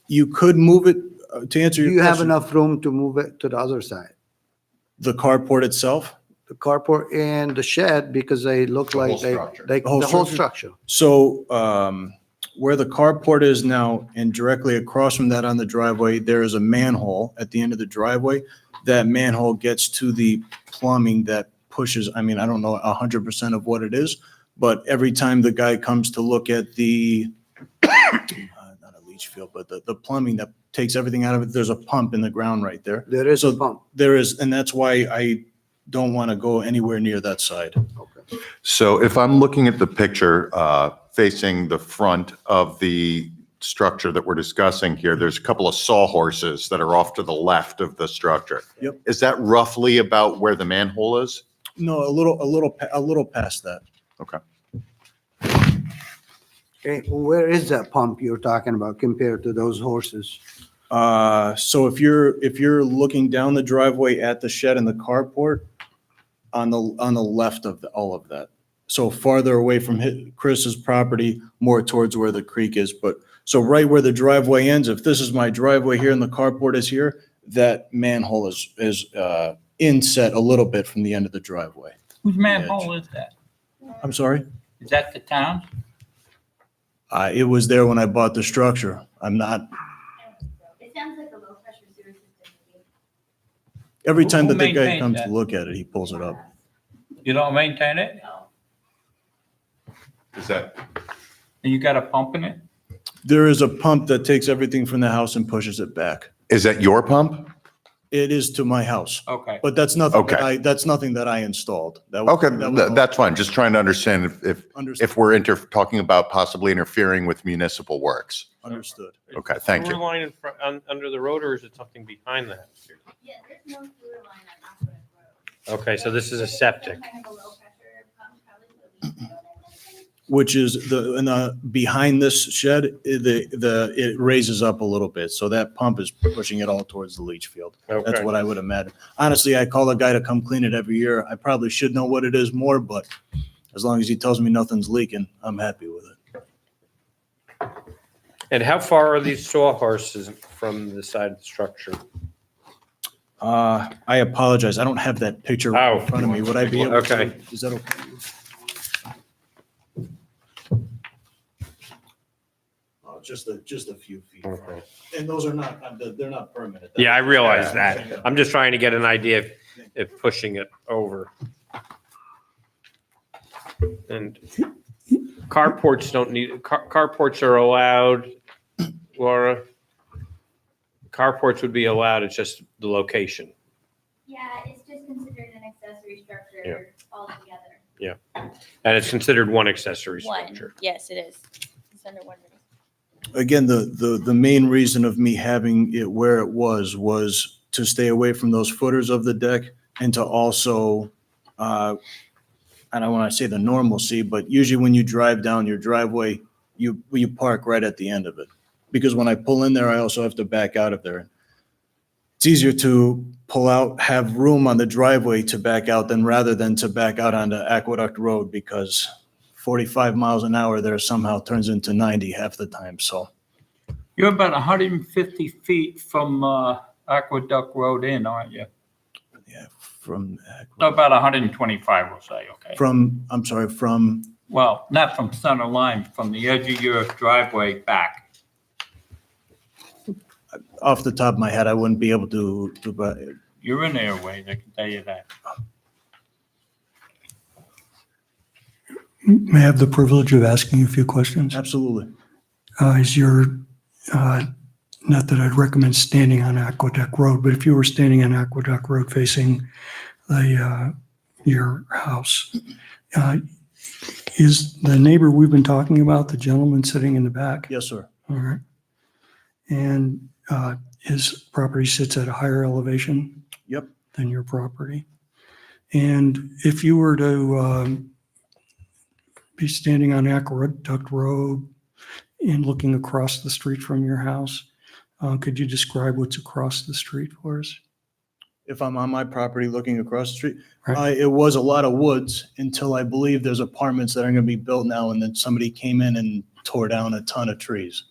You could move it, to answer Do your you have question, enough room to move it to the other side? the carport itself. The carport and the shed, because they look The whole like structure. the whole structure. So where the carport is now and directly across from that on the driveway, there is a manhole at the end of the driveway. That manhole gets to the plumbing that pushes, I don't know 100% of what it is, but every time the guy comes to look at the, not a leach field, but the plumbing that takes everything out of it, there's a pump in the ground right there. There is a So pump. there is, and that's why I don't want to go anywhere near that side. Okay. So if I'm looking at the picture facing the front of the structure that we're discussing here, there's a couple of sawhorses that are off to the left of the structure. Yep. Is that roughly about where the manhole is? No, a little past that. Okay. Okay, where is that pump you're talking about compared to those horses? So if you're looking down the driveway at the shed and the carport, on the left of all of that. So farther away from Chris's property, more towards where the creek is. But so right where the driveway ends, if this is my driveway here and the carport is here, that manhole is inset a little bit from the end of the driveway. Whose manhole is that? I'm sorry? Is that the town's? It was there when I bought the structure. I'm not, It sounds like a low pressure sewer system. every Who- time who that the guy maintains comes to that? look at it, he pulls it up. You don't maintain it? Is that? And you got a pump in it? There is a pump that takes everything from the house and pushes it back. Is that your pump? It is to my house, Okay. but that's nothing Okay. that's nothing that I installed. That was- Okay, that was- that's fine. Just trying to understand Understood. if we're talking about possibly interfering with municipal works. Understood. Okay, thank Sewer you. line in front, under the road, or is it something behind that? Yeah, there's no sewer line on Aqueduct Road. Okay, so this is a septic. Kind of a low pressure pump, probably. Which is behind this shed, it raises up a little bit. So that pump is pushing it all towards the leach field. That's Okay. what I would imagine. Honestly, I call a guy to come clean it every year. I probably should know what it is more, but as long as he tells me nothing's leaking, I'm happy with it. And how far are these sawhorses from the side of the structure? I apologize. I don't have that picture right Oh. in front of me. Would I be able to? Okay. Is that okay? just a few feet. Okay. And those are not, they're not permanent. Yeah, I realize that. I'm just trying to get an idea if pushing it over. And carports don't need, carports are allowed, Laura? Carports would be allowed, it's just the location. Yeah, it's just considered an accessory structure Yeah. altogether. And it's considered one accessory One, structure. yes, it is. It's under one. Again, the main reason of me having it where it was to stay away from those footers of the deck and to also, I don't want to say the normalcy, but usually when you drive down your driveway, you park right at the end of it. Because when I pull in there, I also have to back out of there. It's easier to pull out, have room on the driveway to back out rather than to back out onto Aqueduct Road because 45 miles an hour there somehow turns into 90 half the time, so. You're about 150 feet from Aqueduct Road in, aren't you? Yeah, from, No, about 125, we'll say, okay? I'm sorry, from, Well, not from center line, from the edge of your driveway back. off the top of my head, I wouldn't be able to, but You're in airways, I can tell you that. May I have the privilege of asking you a few questions? absolutely. Is your, not that I'd recommend standing on Aqueduct Road, but if you were standing on Aqueduct Road facing your house, is the neighbor we've been talking about, the gentleman sitting in the back? Yes, sir. All right. And his property sits at a higher elevation? Yep. Than your property? And if you were to be standing on Aqueduct Road and looking across the street from your house, could you describe what's across the street for us? If I'm on my property looking across the street, Right. it was a lot of woods until I believe there's apartments that are going to be built now, and then somebody came in and tore down a ton of trees.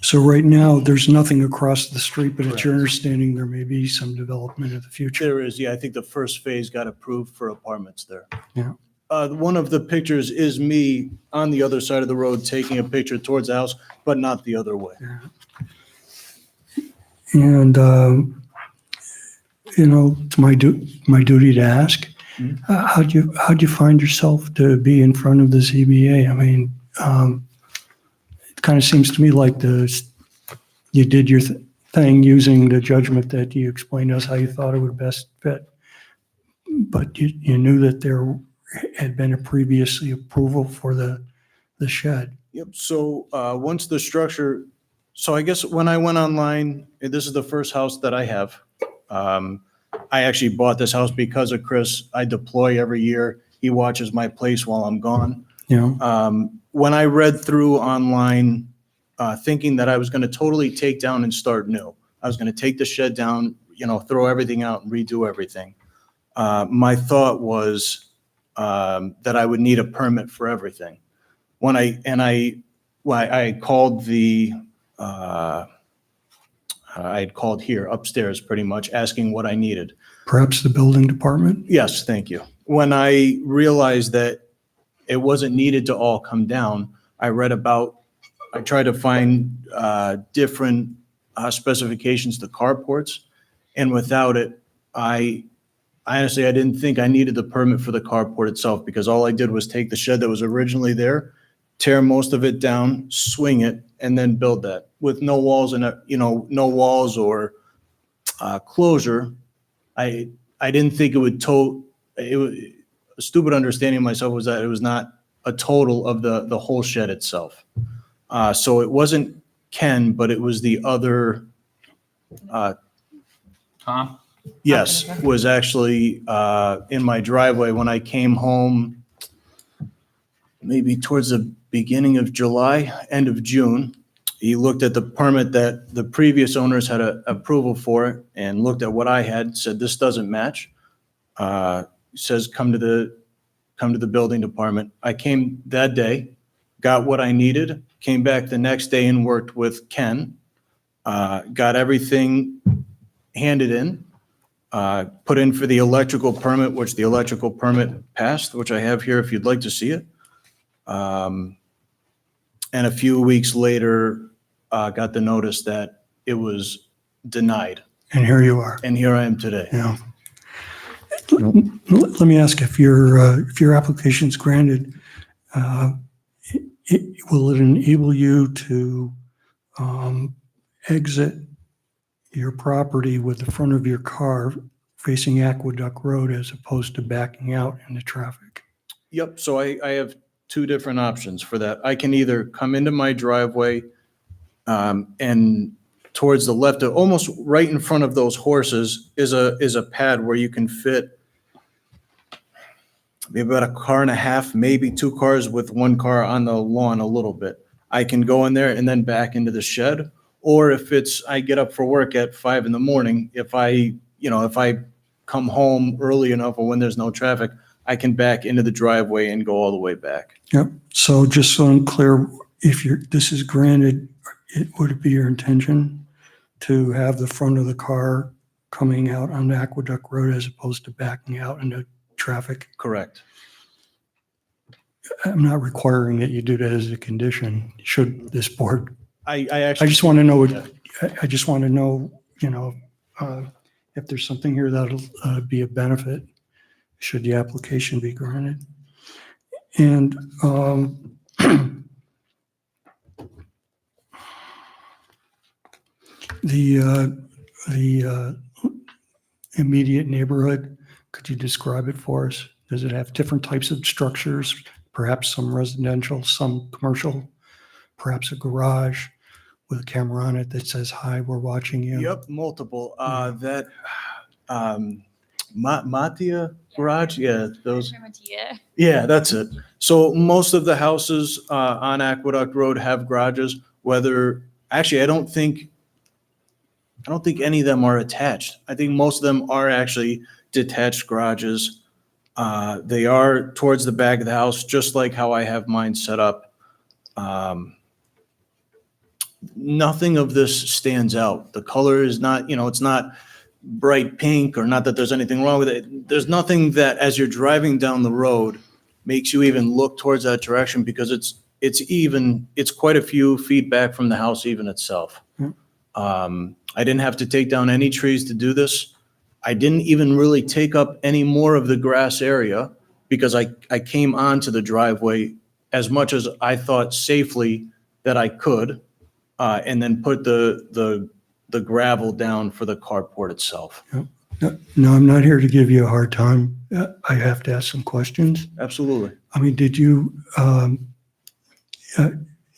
So right now, there's nothing across the street, but it's your understanding there may be some development in the future. There is, yeah, I think the first phase got approved for apartments there. Yeah. One of the pictures is me on the other side of the road taking a picture towards the house, but not the other way. And, it's my duty to ask, how'd you find yourself to be in front of the ZBA? I mean, it kind of seems to me like you did your thing using the judgment that you explained to us how you thought it would best fit. But you knew that there had been a previously approval for the shed. Yep, so once the structure, so I guess when I went online, this is the first house that I have. I actually bought this house because of Chris. I deploy every year. He watches my place while I'm gone. You know, When I read through online, thinking that I was going to totally take down and start new, I was going to take the shed down, throw everything out and redo everything. My thought was that I would need a permit for everything. I called I had called here upstairs pretty much asking what I needed. perhaps the building department? Yes, thank you. When I realized that it wasn't needed to all come down, I tried to find different specifications to carports. And without it, I honestly didn't think I needed the permit for the carport itself because all I did was take the shed that was originally there, tear most of it down, swing it, and then build that with no walls and no walls or closure. I didn't think it would a stupid understanding of myself was that it was not a total of the whole shed itself. So it wasn't Ken, but it was the other. Tom? Yes, was actually in my driveway when I came home, maybe towards the beginning of July, end of June. He looked at the permit that the previous owners had approval for and looked at what I had, said, this doesn't match. Says, come to the building department. I came that day, got what I needed, came back the next day and worked with Ken, got everything handed in. Put in for the electrical permit, which the electrical permit passed, which I have here if you'd like to see it. And a few weeks later, got the notice that it was denied. And here you are. And here I am today. Yeah. Let me ask, if your application's granted, will it enable you to exit your property with the front of your car facing Aqueduct Road as opposed to backing out into traffic? Yep, so I have two different options for that. I can either come into my driveway and towards the left, almost right in front of those horses is a pad where you can fit maybe about a car and a half, maybe two cars with one car on the lawn a little bit. I can go in there and then back into the shed. Or if I get up for work at 5 a.m, if I come home early enough or when there's no traffic, I can back into the driveway and go all the way back. Yep. So just so I'm clear, if this is granted, would it be your intention to have the front of the car coming out on Aqueduct Road as opposed to backing out into traffic? Correct. I'm not requiring that you do that as a condition, should this board. I I actually. just want to know, I just want to know, if there's something here that'll be a benefit, should the application be granted. And the immediate neighborhood, could you describe it for us? Does it have different types of structures, perhaps some residential, some commercial, perhaps a garage with a camera on it that says, "Hi, we're watching you"? Yep, multiple. That Matia Garage, yeah, those. Yeah. Yeah, that's it. So most of the houses on Aqueduct Road have garages, actually, I don't think any of them are attached. I think most of them are actually detached garages. They are towards the back of the house, just like how I have mine set up. Nothing of this stands out. The color is not, it's not bright pink, or not that there's anything wrong with it. There's nothing that, as you're driving down the road, makes you even look towards that direction, because it's quite a few feet back from the house even itself. I didn't have to take down any trees to do this. I didn't even really take up any more of the grass area, because I came onto the driveway as much as I thought safely that I could, and then put the gravel down for the carport itself. No, I'm not here to give you a hard time. I have to ask some questions. Absolutely. I mean, did you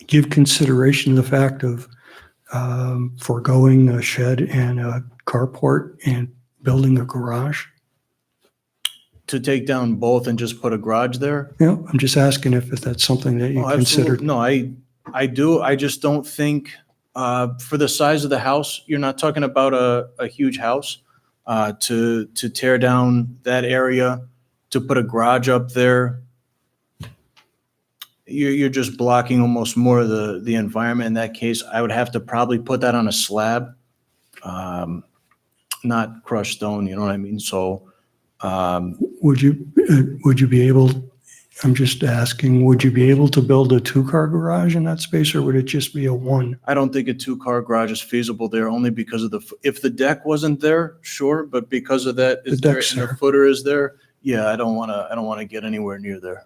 give consideration to the fact of foregoing a shed and a carport and building a garage? To take down both and just put a garage there? Yeah, I'm just asking if that's something that you Oh, considered. absolutely. No, I do. I just don't think, for the size of the house, you're not talking about a huge house. To tear down that area, to put a garage up there, you're just blocking almost more of the environment. In that case, I would have to probably put that on a slab, not crushed stone, you know what I mean? So, Would you be able, I'm just asking, would you be able to build a 2-car garage in that space, or would it just be a 1? I don't think a 2-car garage is feasible there, only because of if the deck wasn't there, sure, but because of that, The deck's and the there. footer is there, yeah, I don't want to get anywhere near there.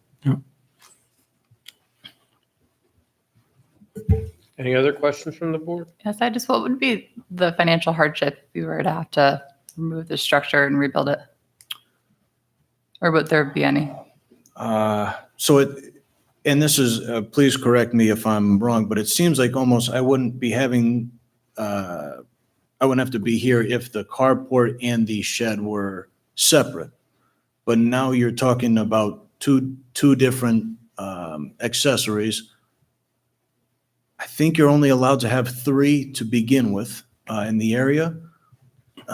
Any other questions from the board? Yes, what would be the financial hardship if you were to have to remove the structure and rebuild it? Or would there be any? And this is, please correct me if I'm wrong, but it seems like almost I wouldn't have to be here if the carport and the shed were separate. But now you're talking about two different accessories. I think you're only allowed to have 3 to begin with in the area.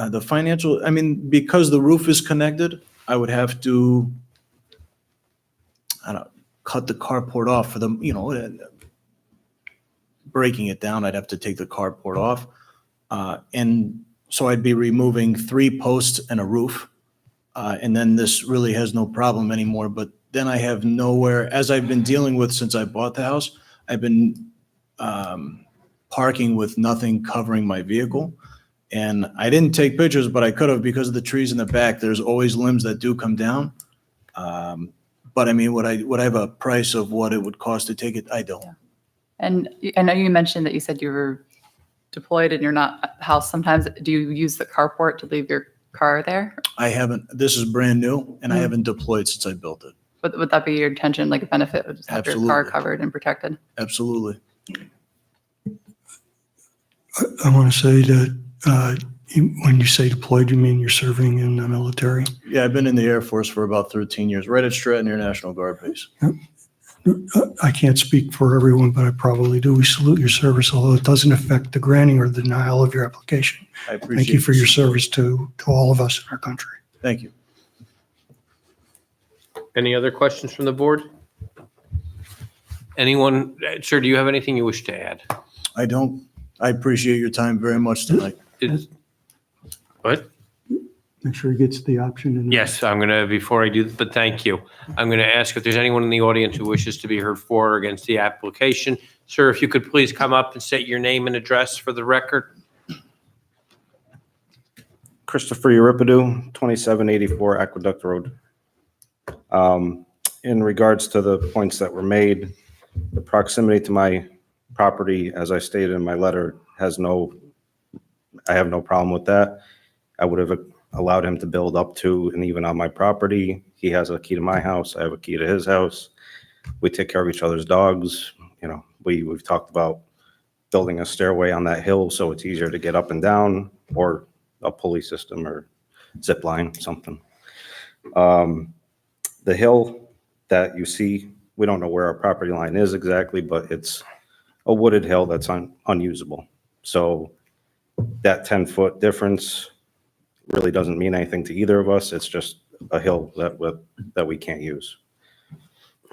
The financial, I mean, because the roof is connected, I would have to, cut the carport off for them, breaking it down, I'd have to take the carport off. And so I'd be removing 3 posts and a roof. And then this really has no problem anymore. But then I have nowhere, as I've been dealing with since I bought the house, I've been parking with nothing covering my vehicle. And I didn't take pictures, but I could have because of the trees in the back. There's always limbs that do come down. But I mean, would I have a price of what it would cost to take it? I don't. And I know you mentioned that you said you were deployed and you're not at the house sometimes. Do you use the carport to leave your car there? I haven't, this is brand new and I haven't deployed since I built it. Would that be your intention, like a benefit, would just have your car Absolutely. covered and protected? Absolutely. I want to say that when you say deployed, you mean you're serving in the military? Yeah, I've been in the Air Force for about 13 years, right at Stratton Air National Guard Base. I can't speak for everyone, but I probably do. We salute your service, although it doesn't affect the granting or the denial of your application. I appreciate Thank you for your this. service to all of us in our country. Thank you. Any other questions from the board? Anyone, sir, do you have anything you wish to add? I don't, I appreciate your time very much tonight. What? Make sure he gets the option. And Yes, I'm going to, before I do, but thank you. I'm going to ask if there's anyone in the audience who wishes to be heard for or against the application. Sir, if you could please come up and state your name and address for the record. Christopher Euripidu, 2784 Aqueduct Road. In regards to the points that were made, the proximity to my property, as I stated in my letter, I have no problem with that. I would have allowed him to build up to and even on my property. He has a key to my house. I have a key to his house. We take care of each other's dogs. You know, we've talked about building a stairway on that hill so it's easier to get up and down, or a pulley system or zip line, something. The hill that you see, we don't know where our property line is exactly, but it's a wooded hill that's unusable. So that 10-foot difference really doesn't mean anything to either of us. It's just a hill that we can't use.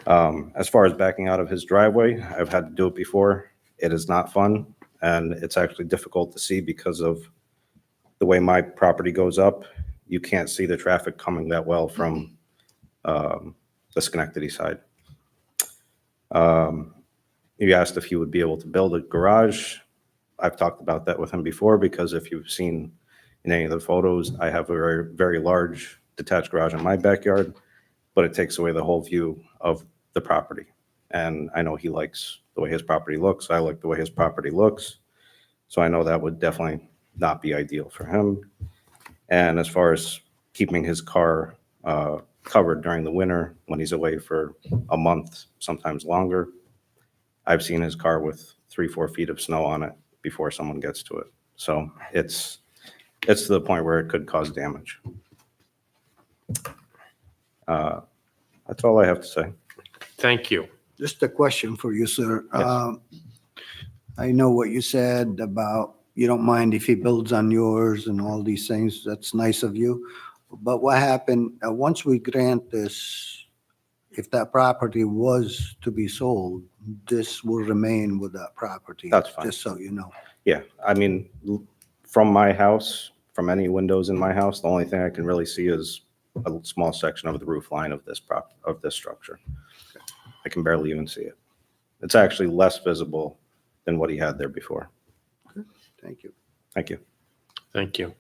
As far as backing out of his driveway, I've had to do it before. It is not fun, and it's actually difficult to see because of the way my property goes up. You can't see the traffic coming that well from the Schenectady side. You asked if he would be able to build a garage. I've talked about that with him before, because if you've seen in any of the photos, I have a very, very large detached garage in my backyard, but it takes away the whole view of the property. And I know he likes the way his property looks. I like the way his property looks. So I know that would definitely not be ideal for him. And as far as keeping his car covered during the winter when he's away for a month, sometimes longer, I've seen his car with 3-4 feet of snow on it before someone gets to it. So it's to the point where it could cause damage. That's all I have to say. Thank you. Just a question for you, sir. Yes. I know what you said about you don't mind if he builds on yours and all these things. That's nice of you. But what happened, once we grant this, if that property was to be sold, this will remain with that property? That's fine. Just so you know. Yeah, I mean, from my house, from any windows in my house, the only thing I can really see is a small section of the roof line of this structure. I can barely even see it. It's actually less visible than what he had there before. Thank you. Thank you. Thank you.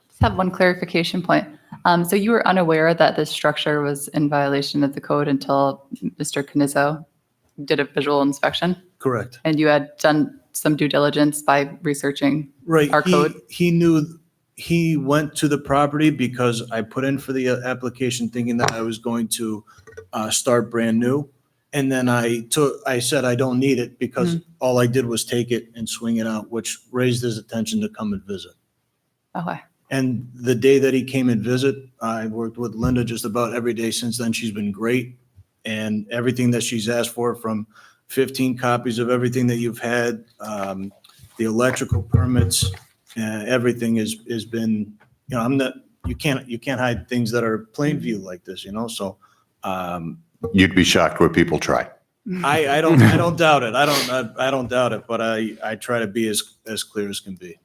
Just have one clarification point. So you were unaware that this structure was in violation of the code until Mr. Canizzo did a visual inspection, Correct. and you had done some due diligence by researching Right. our code? He knew, he went to the property because I put in for the application thinking that I was going to start brand new. And then I said I don't need it because all I did was take it and swing it out, which raised his attention to come and visit. Okay. And the day that he came and visit, I worked with Linda just about every day since then. She's been great. And everything that she's asked for, from 15 copies of everything that you've had, the electrical permits, everything has been, you know, you can't hide things that are plain view like this, you know, so You'd be shocked what people try. I don't doubt it. I don't doubt it, but I try to be as clear as can be.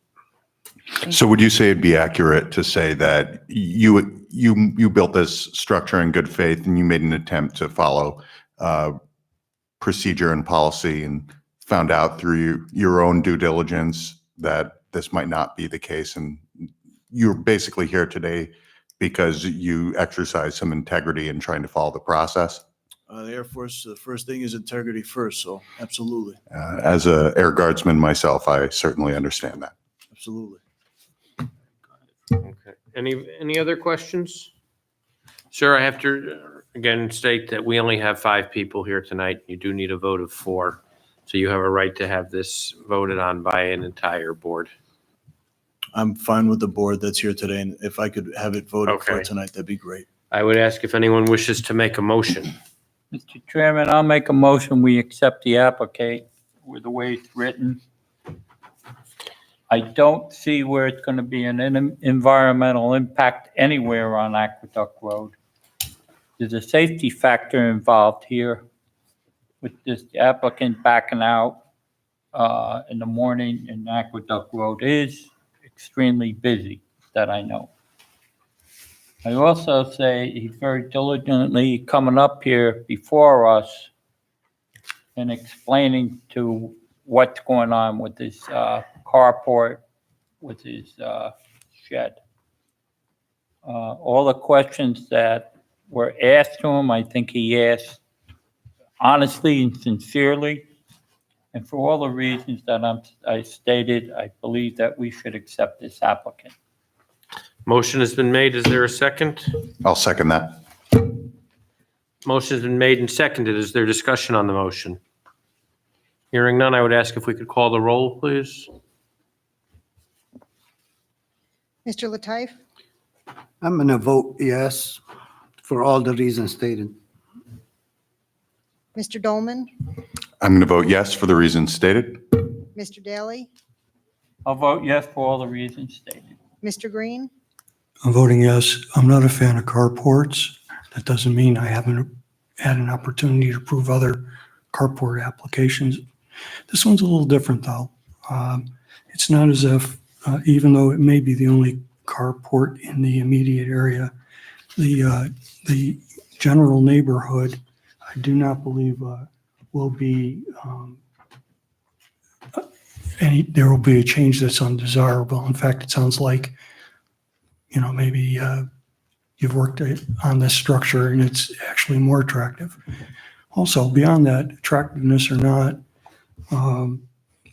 So would you say it'd be accurate to say that you built this structure in good faith and you made an attempt to follow procedure and policy and found out through your own due diligence that this might not be the case, and you're basically here today because you exercise some integrity in trying to follow the process? The Air Force, the first thing is integrity first, so absolutely, As a Air Guardsman myself, I certainly understand that. absolutely. Okay. Any other questions? Sir, I have to again state that we only have 5 people here tonight. You do need a vote of 4. So you have a right to have this voted on by an entire board. I'm fine with the board that's here today, and if I could have it voted for Okay. tonight, that'd be great. I would ask if anyone wishes to make a motion. Mr. Chairman, I'll make a motion, we accept the applicant with the way it's written. I don't see where it's going to be an environmental impact anywhere on Aqueduct Road. There's a safety factor involved here with this applicant backing out in the morning, and Aqueduct Road is extremely busy, that I know. I also say he's very diligently coming up here before us and explaining to what's going on with his carport, with his shed. All the questions that were asked to him, I think he asked honestly and sincerely. And for all the reasons that I stated, I believe that we should accept this applicant. Motion has been made. Is there a second? I'll second that. Motion has been made and seconded. Is there discussion on the motion? Hearing none, I would ask if we could call the roll, please. Mr. Latif? I'm going to vote yes for all the reasons stated. Mr. Dolman? I'm going to vote yes for the reasons stated. Mr. Daly? I'll vote yes for all the reasons stated. Mr. Green? I'm voting yes. I'm not a fan of carports. That doesn't mean I haven't had an opportunity to prove other carport applications. This one's a little different, though. It's not as if, even though it may be the only carport in the immediate area, the general neighborhood, I do not believe will be there will be a change that's undesirable. In fact, it sounds like, maybe you've worked on this structure and it's actually more attractive. Also, beyond that, attractiveness or not,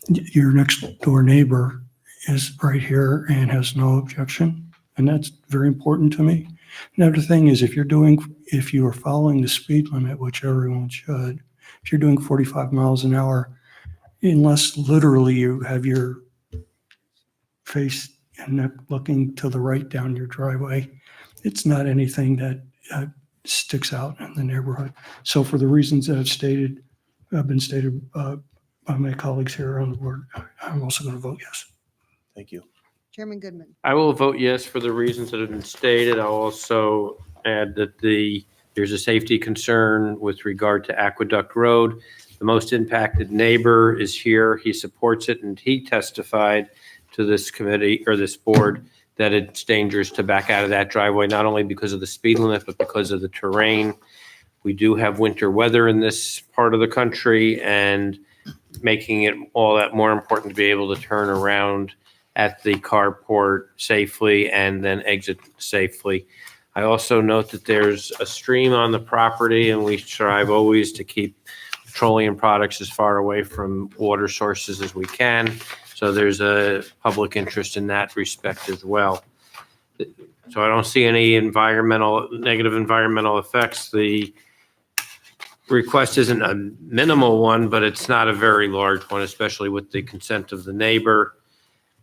your next door neighbor is right here and has no objection. And that's very important to me. Another thing is if you are following the speed limit, which everyone should, if you're doing 45 miles an hour, unless literally you have your face and neck looking to the right down your driveway, it's not anything that sticks out in the neighborhood. So for the reasons that have been stated by my colleagues here on the board, I'm also going to vote yes. Thank you. Chairman Goodman? I will vote yes for the reasons that have been stated. I'll also add that there's a safety concern with regard to Aqueduct Road. The most impacted neighbor is here. He supports it, and he testified to this committee or this board that it's dangerous to back out of that driveway, not only because of the speed limit, but because of the terrain. We do have winter weather in this part of the country, and making it all that more important to be able to turn around at the carport safely and then exit safely. I also note that there's a stream on the property, and we strive always to keep petroleum products as far away from water sources as we can. So there's a public interest in that respect as well. So I don't see any negative environmental effects. The request isn't a minimal one, but it's not a very large one, especially with the consent of the neighbor.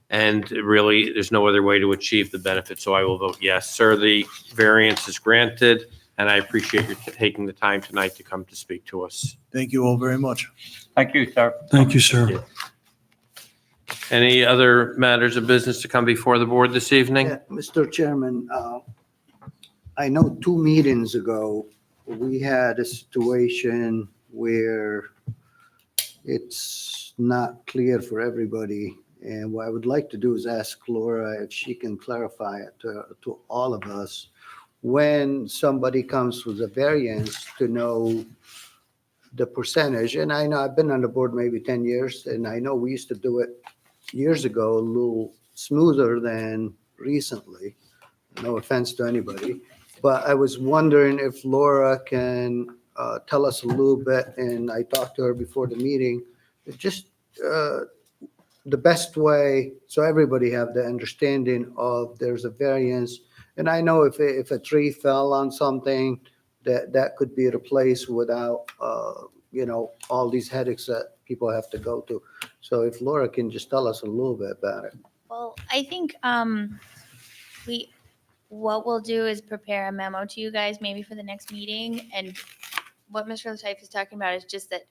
And really, there's no other way to achieve the benefit, so I will vote yes. Sir, the variance is granted, and I appreciate you taking the time tonight to come to speak to us. Thank you all very much. Thank you, sir. Thank you, sir. Any other matters of business to come before the board this evening? Yeah, Mr. Chairman, I know 2 meetings ago, we had a situation where it's not clear for everybody. And what I would like to do is ask Laura if she can clarify it to all of us. When somebody comes with a variance, to know the percentage, and I know I've been on the board maybe 10 years, and I know we used to do it years ago, a little smoother than recently. No offense to anybody, but I was wondering if Laura can tell us a little bit, and I talked to her before the meeting, just the best way, so everybody have the understanding of there's a variance. And I know if a tree fell on something, that could be replaced without, all these headaches that people have to go to. So if Laura can just tell us a little bit about it. Well, I think what we'll do is prepare a memo to you guys maybe for the next meeting. And what Mr. Latif is talking about is just that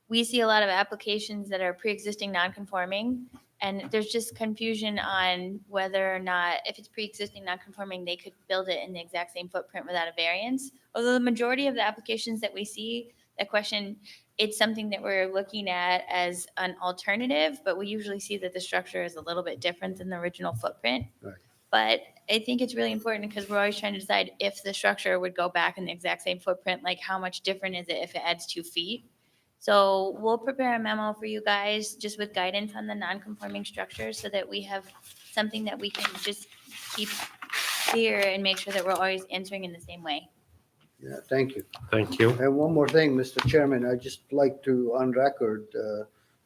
we see a lot of applications that are pre-existing non-conforming. And there's just confusion on whether or not, if it's pre-existing non-conforming, they could build it in the exact same footprint without a variance. Although the majority of the applications that we see, that question, it's something that we're looking at as an alternative, but we usually see that the structure is a little bit different than the original footprint. Right. But I think it's really important because we're always trying to decide if the structure would go back in the exact same footprint, like how much different is it if it adds 2 feet? So we'll prepare a memo for you guys just with guidance on the non-conforming structures so that we have something that we can just keep clear and make sure that we're always answering in the same way. Yeah, thank you. Thank you. And one more thing, Mr. Chairman, I'd just like to, on record,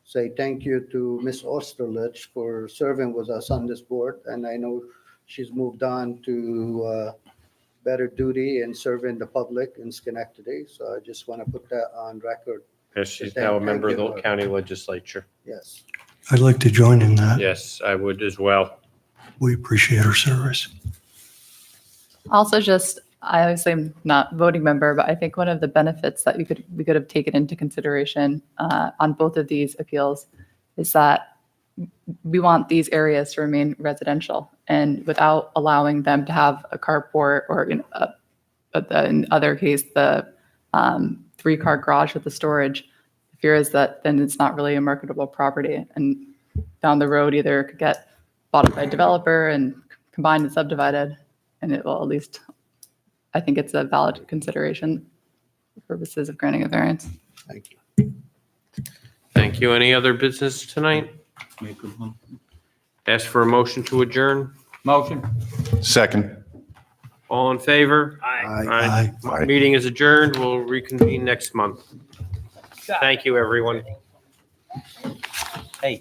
say thank you to Ms. Osterlich for serving with us on this board. And I know she's moved on to better duty and serving the public in Schenectady. So I just want to put that on record. Yes, she's now a member of the county legislature. Yes. I'd like to join in that. Yes, I would as well. We appreciate her service. Also, I obviously am not a voting member, but I think one of the benefits that we could have taken into consideration on both of these appeals is that we want these areas to remain residential, and without allowing them to have a carport or in other case the 3-car garage with the storage, the fear is that then it's not really a marketable property, and down the road either it could get bought up by a developer and combined and subdivided, and it will at least, I think it's a valid consideration for purposes of granting a variance. Thank you. Thank you. Any other business tonight? Ask for a motion to adjourn. Motion. Second. All in favor? Aye. Aye. Meeting is adjourned. We'll reconvene next month. Thank you, everyone.